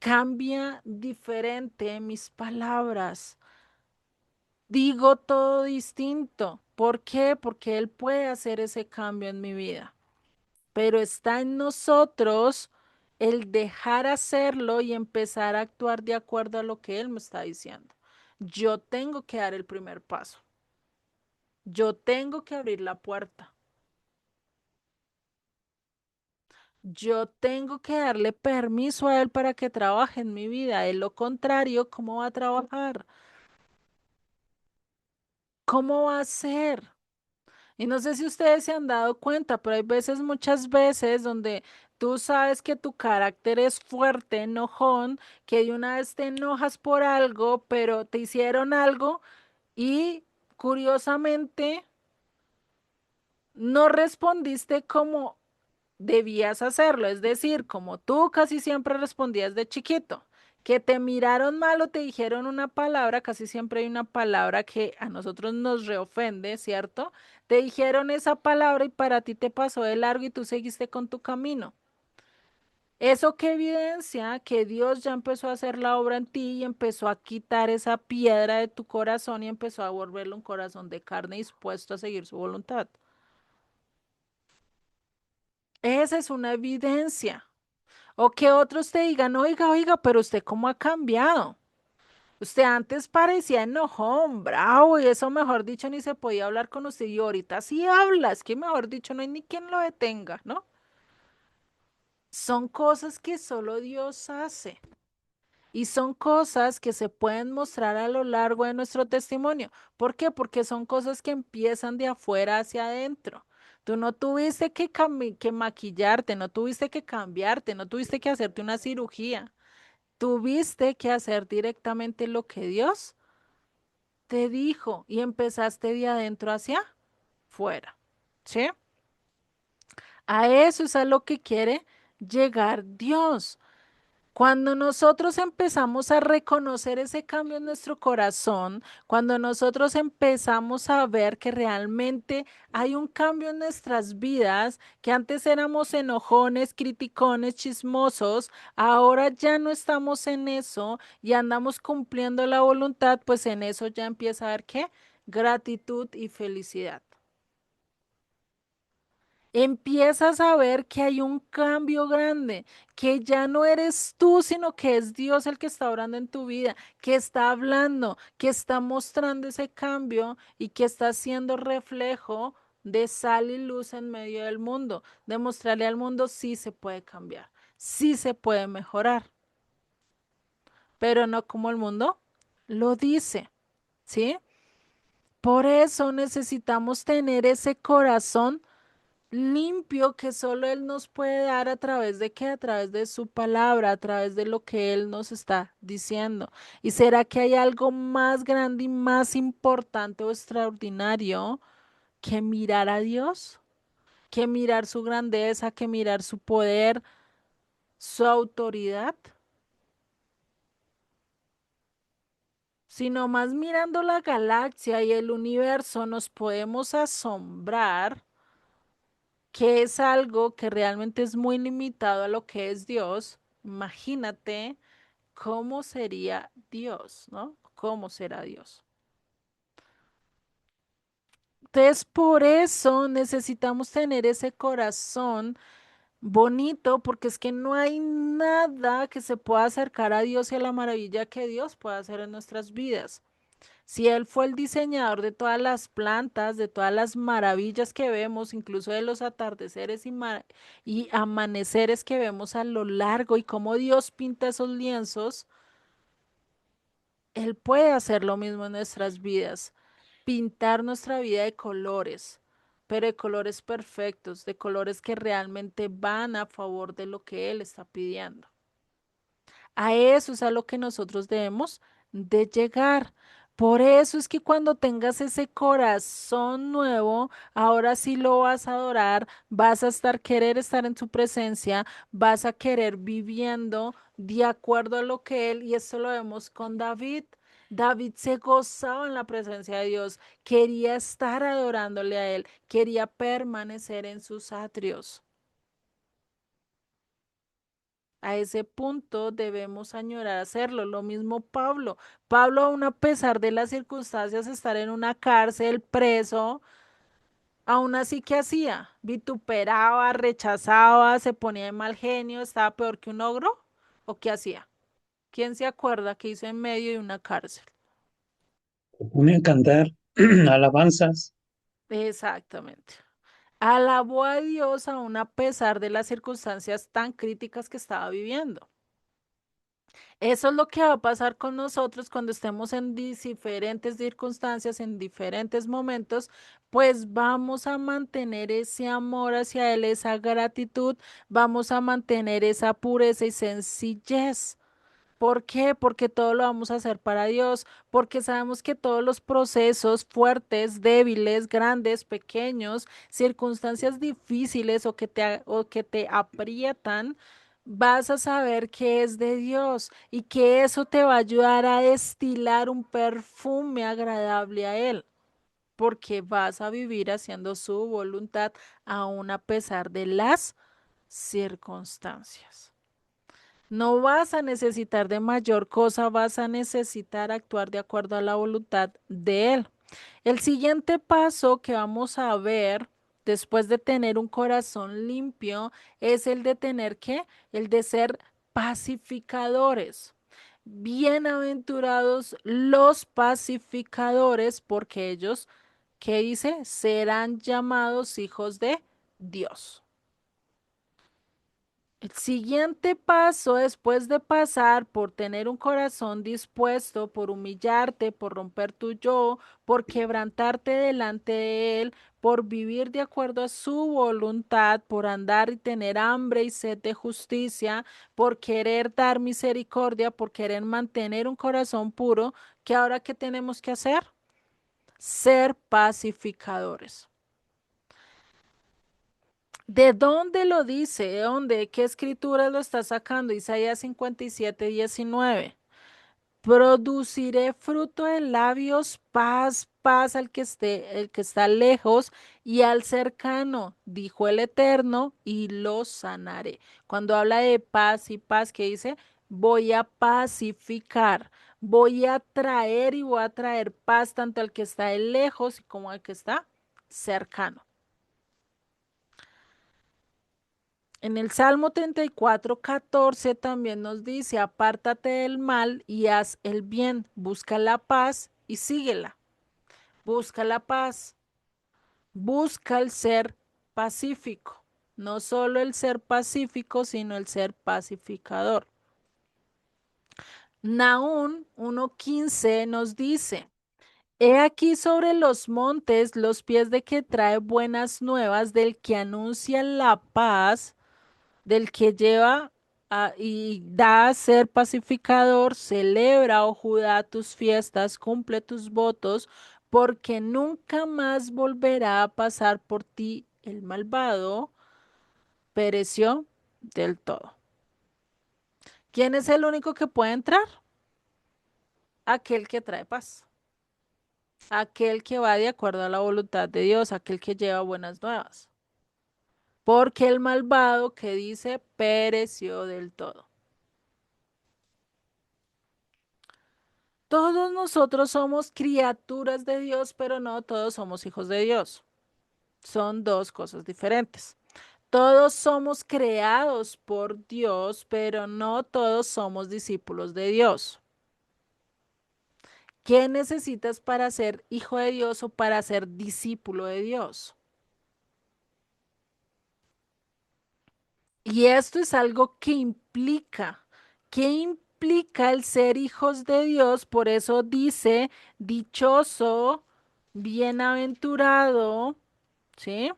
Cambia diferente mis palabras. Digo todo distinto. ¿Por qué? Porque Él puede hacer ese cambio en mi vida. Pero está en nosotros el dejar hacerlo y empezar a actuar de acuerdo a lo que Él me está diciendo. Yo tengo que dar el primer paso. Yo tengo que abrir la puerta. Yo tengo que darle permiso a Él para que trabaje en mi vida. De lo contrario, ¿cómo va a trabajar? ¿Cómo va a ser? Y no sé si ustedes se han dado cuenta, pero hay veces, muchas veces, donde tú sabes que tu carácter es fuerte, enojón, que de una vez te enojas por algo, pero te hicieron algo y curiosamente no respondiste como debías hacerlo. Es decir, como tú casi siempre respondías de chiquito, que te miraron mal o te dijeron una palabra, casi siempre hay una palabra que a nosotros nos reofende, ¿cierto? Te dijeron esa palabra y para ti te pasó de largo y tú seguiste con tu camino. Eso que evidencia que Dios ya empezó a hacer la obra en ti y empezó a quitar esa piedra de tu corazón y empezó a volverlo un corazón de carne dispuesto a seguir su voluntad. Esa es una evidencia. O que otros te digan, oiga, oiga, pero usted cómo ha cambiado. Usted antes parecía enojón, bravo, y eso mejor dicho ni se podía hablar con usted y ahorita sí habla, es que mejor dicho no hay ni quien lo detenga, ¿no? Son cosas que solo Dios hace. Y son cosas que se pueden mostrar a lo largo de nuestro testimonio. ¿Por qué? Porque son cosas que empiezan de afuera hacia adentro. Tú no tuviste que maquillarte, no tuviste que cambiarte, no tuviste que hacerte una cirugía. Tuviste que hacer directamente lo que Dios te dijo y empezaste de adentro hacia fuera. ¿Sí? A eso es a lo que quiere llegar Dios. Cuando nosotros empezamos a reconocer ese cambio en nuestro corazón, cuando nosotros empezamos a ver que realmente hay un cambio en nuestras vidas, que antes éramos enojones, criticones, chismosos, ahora ya no estamos en eso y andamos cumpliendo la voluntad, pues en eso ya empieza a haber qué, gratitud y felicidad. Empiezas a ver que hay un cambio grande, que ya no eres tú, sino que es Dios el que está obrando en tu vida, que está hablando, que está mostrando ese cambio y que está haciendo reflejo de sal y luz en medio del mundo, de mostrarle al mundo sí se puede cambiar, sí se puede mejorar, pero no como el mundo lo dice, ¿sí? Por eso necesitamos tener ese corazón limpio que solo Él nos puede dar a través de qué, a través de su palabra, a través de lo que Él nos está diciendo. ¿Y será que hay algo más grande y más importante o extraordinario que mirar a Dios? Que mirar su grandeza, que mirar su poder, su autoridad, sino más mirando la galaxia y el universo nos podemos asombrar que es algo que realmente es muy limitado a lo que es Dios. Imagínate cómo sería Dios, ¿no? ¿Cómo será Dios? Entonces, por eso necesitamos tener ese corazón bonito, porque es que no hay nada que se pueda acercar a Dios y a la maravilla que Dios puede hacer en nuestras vidas. Si Él fue el diseñador de todas las plantas, de todas las maravillas que vemos, incluso de los atardeceres y amaneceres que vemos a lo largo y cómo Dios pinta esos lienzos, Él puede hacer lo mismo en nuestras vidas, pintar nuestra vida de colores, pero de colores perfectos, de colores que realmente van a favor de lo que Él está pidiendo. A eso es a lo que nosotros debemos de llegar. Por eso es que cuando tengas ese corazón nuevo, ahora sí lo vas a adorar, vas a querer estar en su presencia, vas a querer viviendo de acuerdo a lo que él, y esto lo vemos con David. David se gozaba en la presencia de Dios, quería estar adorándole a él, quería permanecer en sus atrios. A ese punto debemos añorar hacerlo. Lo mismo Pablo. Pablo, aun a pesar de las circunstancias, estar en una cárcel, preso, aún así, ¿qué hacía? Vituperaba, rechazaba, se ponía de mal genio, estaba peor que un ogro. ¿O qué hacía? ¿Quién se acuerda que hizo en medio de una cárcel? Se pone a cantar alabanzas. Exactamente. Alabó a Dios aún a pesar de las circunstancias tan críticas que estaba viviendo. Eso es lo que va a pasar con nosotros cuando estemos en diferentes circunstancias, en diferentes momentos, pues vamos a mantener ese amor hacia Él, esa gratitud, vamos a mantener esa pureza y sencillez. ¿Por qué? Porque todo lo vamos a hacer para Dios, porque sabemos que todos los procesos fuertes, débiles, grandes, pequeños, circunstancias difíciles o que te aprietan, vas a saber que es de Dios y que eso te va a ayudar a destilar un perfume agradable a Él, porque vas a vivir haciendo su voluntad aún a pesar de las circunstancias. No vas a necesitar de mayor cosa, vas a necesitar actuar de acuerdo a la voluntad de Él. El siguiente paso que vamos a ver después de tener un corazón limpio es el de tener que, el de ser pacificadores. Bienaventurados los pacificadores, porque ellos, ¿qué dice? Serán llamados hijos de Dios. El siguiente paso después de pasar por tener un corazón dispuesto, por humillarte, por romper tu yo, por quebrantarte delante de Él, por vivir de acuerdo a su voluntad, por andar y tener hambre y sed de justicia, por querer dar misericordia, por querer mantener un corazón puro, ¿qué ahora qué tenemos que hacer? Ser pacificadores. ¿De dónde lo dice? ¿De dónde? ¿Qué escritura lo está sacando? Isaías 57:19. Produciré fruto de labios, paz, paz al que esté, el que está lejos y al cercano, dijo el Eterno, y lo sanaré. Cuando habla de paz y paz, ¿qué dice? Voy a pacificar, voy a traer y voy a traer paz tanto al que está de lejos como al que está cercano. En el Salmo 34:14 también nos dice, apártate del mal y haz el bien, busca la paz y síguela. Busca la paz, busca el ser pacífico. No solo el ser pacífico, sino el ser pacificador. Nahum 1:15 nos dice, he aquí sobre los montes los pies de que trae buenas nuevas, del que anuncia la paz, del que lleva y da a ser pacificador, celebra, oh Judá, tus fiestas, cumple tus votos, porque nunca más volverá a pasar por ti el malvado, pereció del todo. ¿Quién es el único que puede entrar? Aquel que trae paz, aquel que va de acuerdo a la voluntad de Dios, aquel que lleva buenas nuevas. Porque el malvado que dice pereció del todo. Todos nosotros somos criaturas de Dios, pero no todos somos hijos de Dios. Son dos cosas diferentes. Todos somos creados por Dios, pero no todos somos discípulos de Dios. ¿Qué necesitas para ser hijo de Dios o para ser discípulo de Dios? Y esto es algo que implica. ¿Qué implica el ser hijos de Dios? Por eso dice, dichoso, bienaventurado, ¿sí?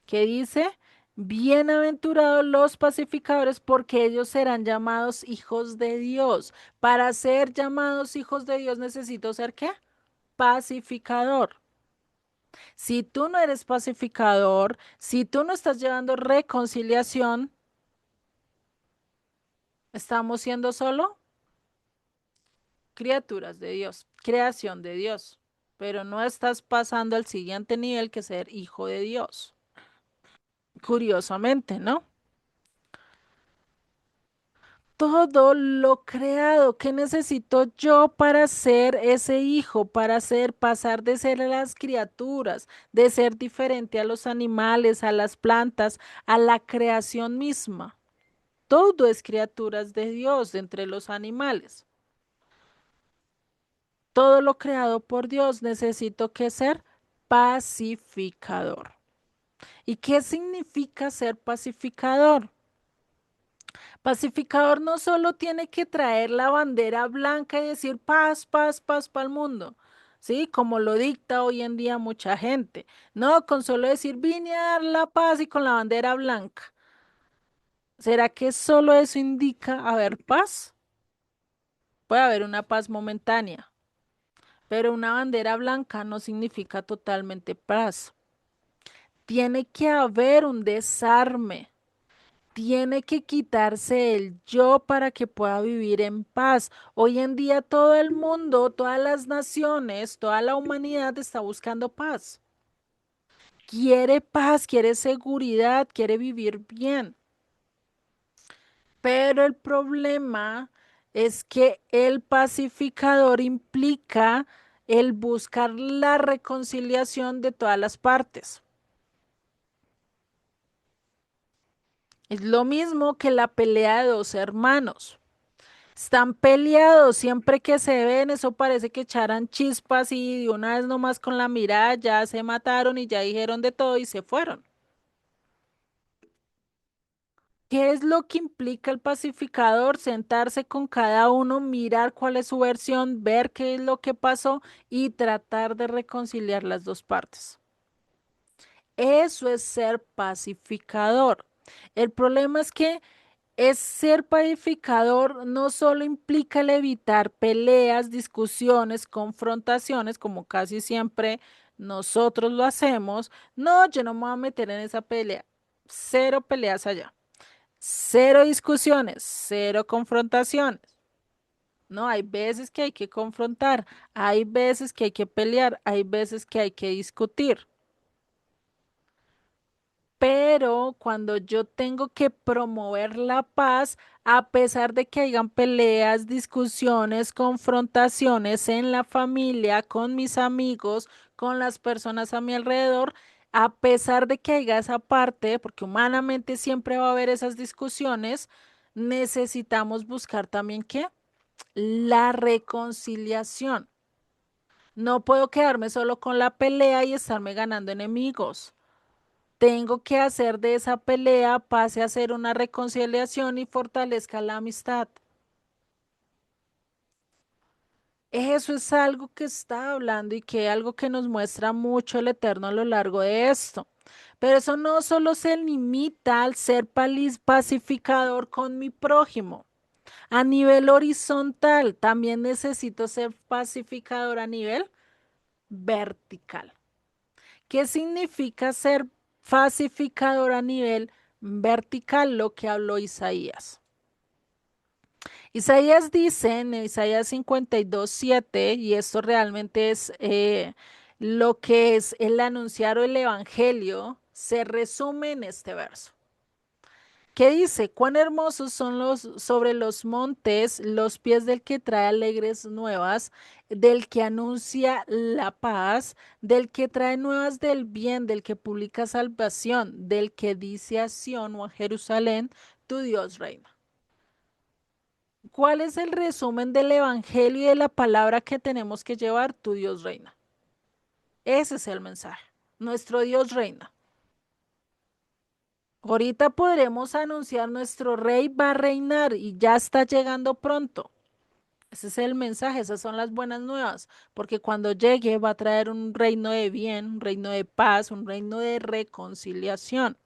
¿Qué dice? Bienaventurados los pacificadores, porque ellos serán llamados hijos de Dios. Para ser llamados hijos de Dios necesito ser ¿qué? Pacificador. Si tú no eres pacificador, si tú no estás llevando reconciliación, estamos siendo solo criaturas de Dios, creación de Dios, pero no estás pasando al siguiente nivel que ser hijo de Dios. Curiosamente, ¿no? Todo lo creado que necesito yo para ser ese hijo, para ser, pasar de ser las criaturas, de ser diferente a los animales, a las plantas, a la creación misma. Todo es criaturas de Dios de entre los animales. Todo lo creado por Dios necesito que ser pacificador. ¿Y qué significa ser pacificador? Pacificador no solo tiene que traer la bandera blanca y decir paz, paz, paz para el mundo, ¿sí? Como lo dicta hoy en día mucha gente. No, con solo decir vine a dar la paz y con la bandera blanca. ¿Será que solo eso indica haber paz? Puede haber una paz momentánea, pero una bandera blanca no significa totalmente paz. Tiene que haber un desarme. Tiene que quitarse el yo para que pueda vivir en paz. Hoy en día todo el mundo, todas las naciones, toda la humanidad está buscando paz. Quiere paz, quiere seguridad, quiere vivir bien. Pero el problema es que el pacificador implica el buscar la reconciliación de todas las partes. Es lo mismo que la pelea de dos hermanos. Están peleados, siempre que se ven, eso parece que echaran chispas y de una vez nomás con la mirada ya se mataron y ya dijeron de todo y se fueron. ¿Qué es lo que implica el pacificador? Sentarse con cada uno, mirar cuál es su versión, ver qué es lo que pasó y tratar de reconciliar las dos partes. Eso es ser pacificador. El problema es que ser pacificador no solo implica el evitar peleas, discusiones, confrontaciones, como casi siempre nosotros lo hacemos. No, yo no me voy a meter en esa pelea. Cero peleas allá. Cero discusiones, cero confrontaciones. No, hay veces que hay que confrontar, hay veces que hay que pelear, hay veces que hay que discutir. Pero cuando yo tengo que promover la paz, a pesar de que hayan peleas, discusiones, confrontaciones en la familia, con mis amigos, con las personas a mi alrededor, a pesar de que haya esa parte, porque humanamente siempre va a haber esas discusiones, necesitamos buscar también ¿qué? La reconciliación. No puedo quedarme solo con la pelea y estarme ganando enemigos. Tengo que hacer de esa pelea pase a ser una reconciliación y fortalezca la amistad. Eso es algo que está hablando y que algo que nos muestra mucho el Eterno a lo largo de esto. Pero eso no solo se limita al ser pacificador con mi prójimo. A nivel horizontal, también necesito ser pacificador a nivel vertical. ¿Qué significa ser pacificador a nivel vertical? Lo que habló Isaías. Isaías dice en Isaías 52:7, y esto realmente es lo que es el anunciar o el evangelio, se resume en este verso. ¿Qué dice? Cuán hermosos son los sobre los montes los pies del que trae alegres nuevas, del que anuncia la paz, del que trae nuevas del bien, del que publica salvación, del que dice a Sión o a Jerusalén, tu Dios reina. ¿Cuál es el resumen del evangelio y de la palabra que tenemos que llevar? Tu Dios reina. Ese es el mensaje. Nuestro Dios reina. Ahorita podremos anunciar nuestro rey va a reinar y ya está llegando pronto. Ese es el mensaje, esas son las buenas nuevas, porque cuando llegue va a traer un reino de bien, un reino de paz, un reino de reconciliación.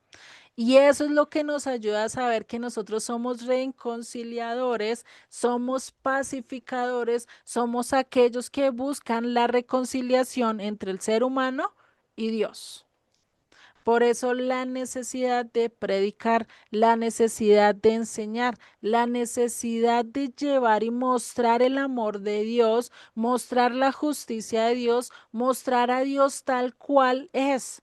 Y eso es lo que nos ayuda a saber que nosotros somos reconciliadores, somos pacificadores, somos aquellos que buscan la reconciliación entre el ser humano y Dios. Por eso la necesidad de predicar, la necesidad de enseñar, la necesidad de llevar y mostrar el amor de Dios, mostrar la justicia de Dios, mostrar a Dios tal cual es.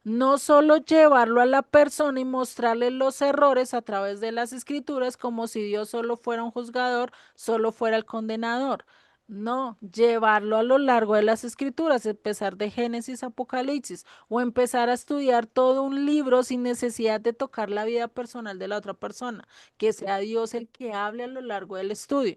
No solo llevarlo a la persona y mostrarle los errores a través de las escrituras como si Dios solo fuera un juzgador, solo fuera el condenador. No, llevarlo a lo largo de las escrituras, empezar de Génesis a Apocalipsis o empezar a estudiar todo un libro sin necesidad de tocar la vida personal de la otra persona, que sea Dios el que hable a lo largo del estudio.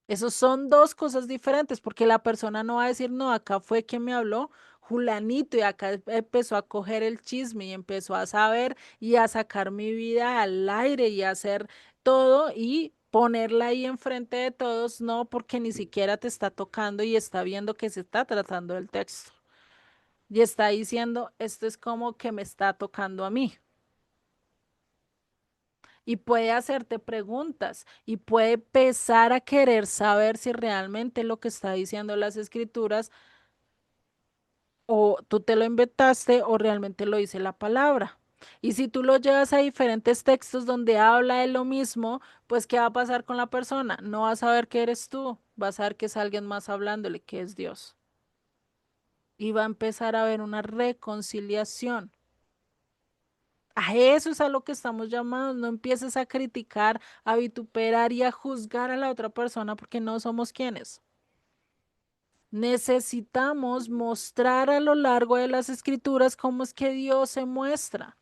Esos son dos cosas diferentes, porque la persona no va a decir, no, acá fue quien me habló, Julanito, y acá empezó a coger el chisme y empezó a saber y a sacar mi vida al aire y a hacer todo y ponerla ahí enfrente de todos, no, porque ni siquiera te está tocando y está viendo que se está tratando del texto. Y está diciendo, esto es como que me está tocando a mí. y puede hacerte preguntas y puede empezar a querer saber si realmente lo que está diciendo las escrituras o tú te lo inventaste o realmente lo dice la palabra. Y si tú lo llevas a diferentes textos donde habla de lo mismo, pues ¿qué va a pasar con la persona? No vas a ver que eres tú, vas a ver que es alguien más hablándole, que es Dios. Y va a empezar a haber una reconciliación. A eso es a lo que estamos llamados. No empieces a criticar, a vituperar y a juzgar a la otra persona porque no somos quienes. Necesitamos mostrar a lo largo de las escrituras cómo es que Dios se muestra.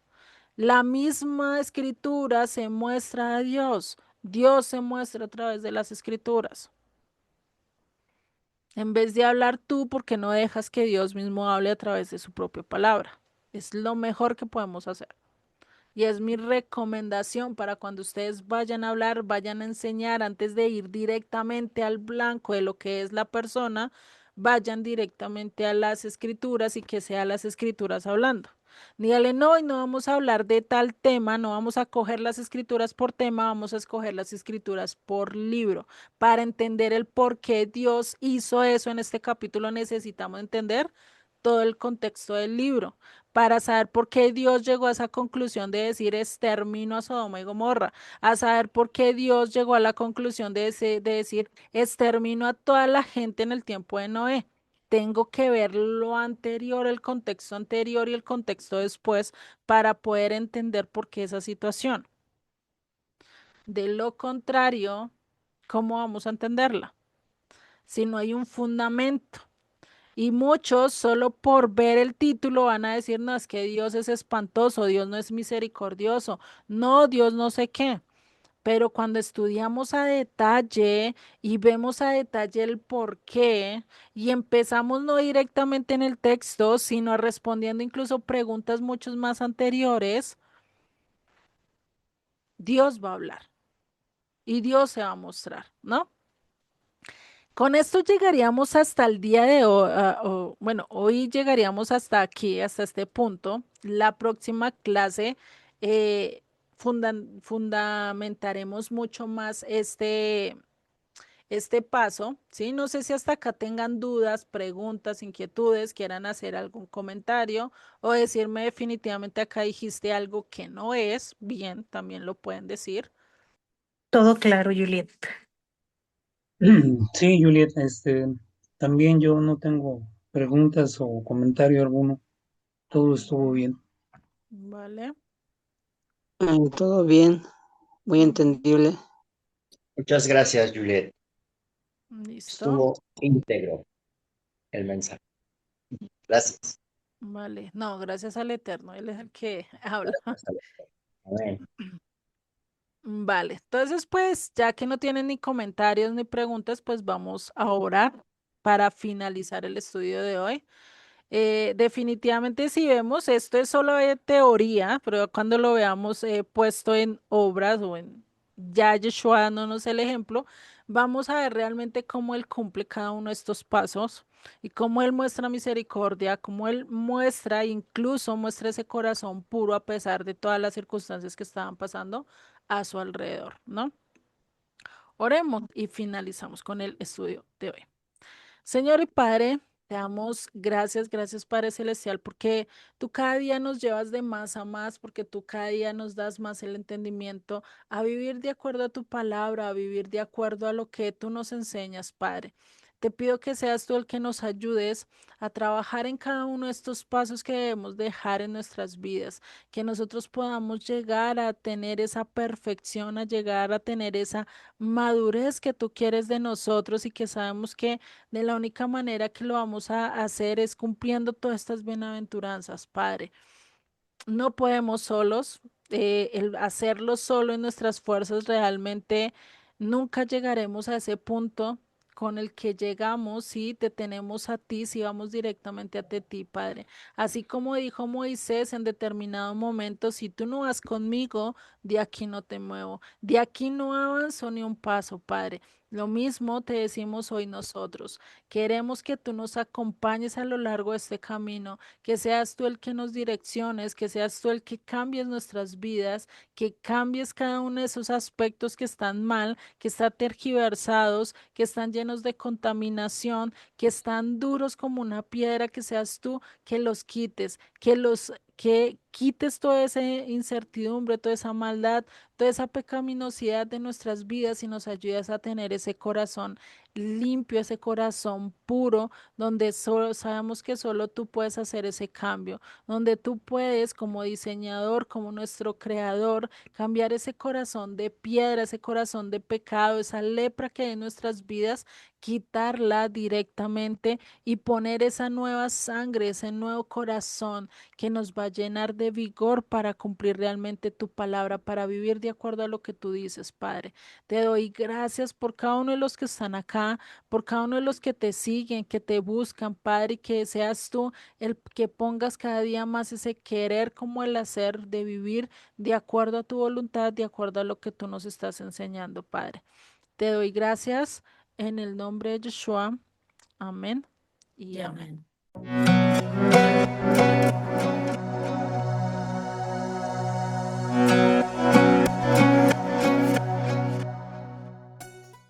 La misma escritura se muestra a Dios. Dios se muestra a través de las escrituras. En vez de hablar tú, porque no dejas que Dios mismo hable a través de su propia palabra. Es lo mejor que podemos hacer. Y es mi recomendación para cuando ustedes vayan a hablar, vayan a enseñar, antes de ir directamente al blanco de lo que es la persona, vayan directamente a las escrituras y que sea las escrituras hablando. Dígale, no, y no vamos a hablar de tal tema, no vamos a coger las escrituras por tema, vamos a escoger las escrituras por libro. Para entender el por qué Dios hizo eso en este capítulo, necesitamos entender todo el contexto del libro para saber por qué Dios llegó a esa conclusión de decir extermino a Sodoma y Gomorra, a saber por qué Dios llegó a la conclusión de decir extermino a toda la gente en el tiempo de Noé. Tengo que ver lo anterior, el contexto anterior y el contexto después para poder entender por qué esa situación. De lo contrario, ¿cómo vamos a entenderla? Si no hay un fundamento. Y muchos solo por ver el título van a decir, no, es que Dios es espantoso, Dios no es misericordioso, no, Dios no sé qué. Pero cuando estudiamos a detalle y vemos a detalle el por qué y empezamos no directamente en el texto, sino respondiendo incluso preguntas muchos más anteriores, Dios va a hablar y Dios se va a mostrar, ¿no? Con esto llegaríamos hasta el día de hoy, bueno, hoy llegaríamos hasta aquí, hasta este punto. La próxima clase eh, fundamentaremos mucho más este paso, ¿sí? No sé si hasta acá tengan dudas, preguntas, inquietudes, quieran hacer algún comentario o decirme definitivamente acá dijiste algo que no es, bien, también lo pueden decir. Todo claro, Juliet. Sí, Juliet, también yo no tengo preguntas o comentario alguno. Todo estuvo bien. Vale. Todo bien, muy Mm, entendible. Muchas gracias, Juliet. Listo. Estuvo íntegro el mensaje. Gracias. Vale, no, gracias al Eterno, Él es el que habla. Amén. Vale, entonces pues ya que no tienen ni comentarios ni preguntas, pues vamos a orar para finalizar el estudio de hoy. Definitivamente si vemos, esto es solo de teoría, pero cuando lo veamos puesto en obras o en ya Yeshua dándonos el ejemplo, vamos a ver realmente cómo Él cumple cada uno de estos pasos y cómo Él muestra misericordia, cómo Él muestra, incluso muestra ese corazón puro a pesar de todas las circunstancias que estaban pasando a su alrededor, ¿no? Oremos y finalizamos con el estudio de hoy. Señor y Padre, te damos gracias, gracias Padre Celestial, porque tú cada día nos llevas de más a más, porque tú cada día nos das más el entendimiento a vivir de acuerdo a tu palabra, a vivir de acuerdo a lo que tú nos enseñas, Padre. Te pido que seas tú el que nos ayudes a trabajar en cada uno de estos pasos que debemos dejar en nuestras vidas, que nosotros podamos llegar a tener esa perfección, a llegar a tener esa madurez que tú quieres de nosotros y que sabemos que de la única manera que lo vamos a hacer es cumpliendo todas estas bienaventuranzas, Padre. No podemos solos, el hacerlo solo en nuestras fuerzas realmente nunca llegaremos a ese punto con el que llegamos si te tenemos a ti, si vamos directamente a ti, Padre. Así como dijo Moisés en determinado momento, si tú no vas conmigo, de aquí no te muevo, de aquí no avanzo ni un paso, Padre. Lo mismo te decimos hoy nosotros. Queremos que tú nos acompañes a lo largo de este camino, que seas tú el que nos direcciones, que seas tú el que cambies nuestras vidas, que cambies cada uno de esos aspectos que están mal, que están tergiversados, que están llenos de contaminación, que están duros como una piedra, que seas tú que los quites, que quites toda esa incertidumbre, toda esa maldad, toda esa pecaminosidad de nuestras vidas y nos ayudas a tener ese corazón limpio, ese corazón puro, donde solo sabemos que solo tú puedes hacer ese cambio, donde tú puedes como diseñador, como nuestro creador, cambiar ese corazón de piedra, ese corazón de pecado, esa lepra que hay en nuestras vidas, quitarla directamente y poner esa nueva sangre, ese nuevo corazón que nos va a llenar de vigor para cumplir realmente tu palabra, para vivir de acuerdo a lo que tú dices, Padre. Te doy gracias por cada uno de los que están acá, por cada uno de los que te siguen, que te buscan, Padre, y que seas tú el que pongas cada día más ese querer como el hacer de vivir de acuerdo a tu voluntad, de acuerdo a lo que tú nos estás enseñando, Padre. Te doy gracias en el nombre de Yeshua. Amén y Y amén. amén.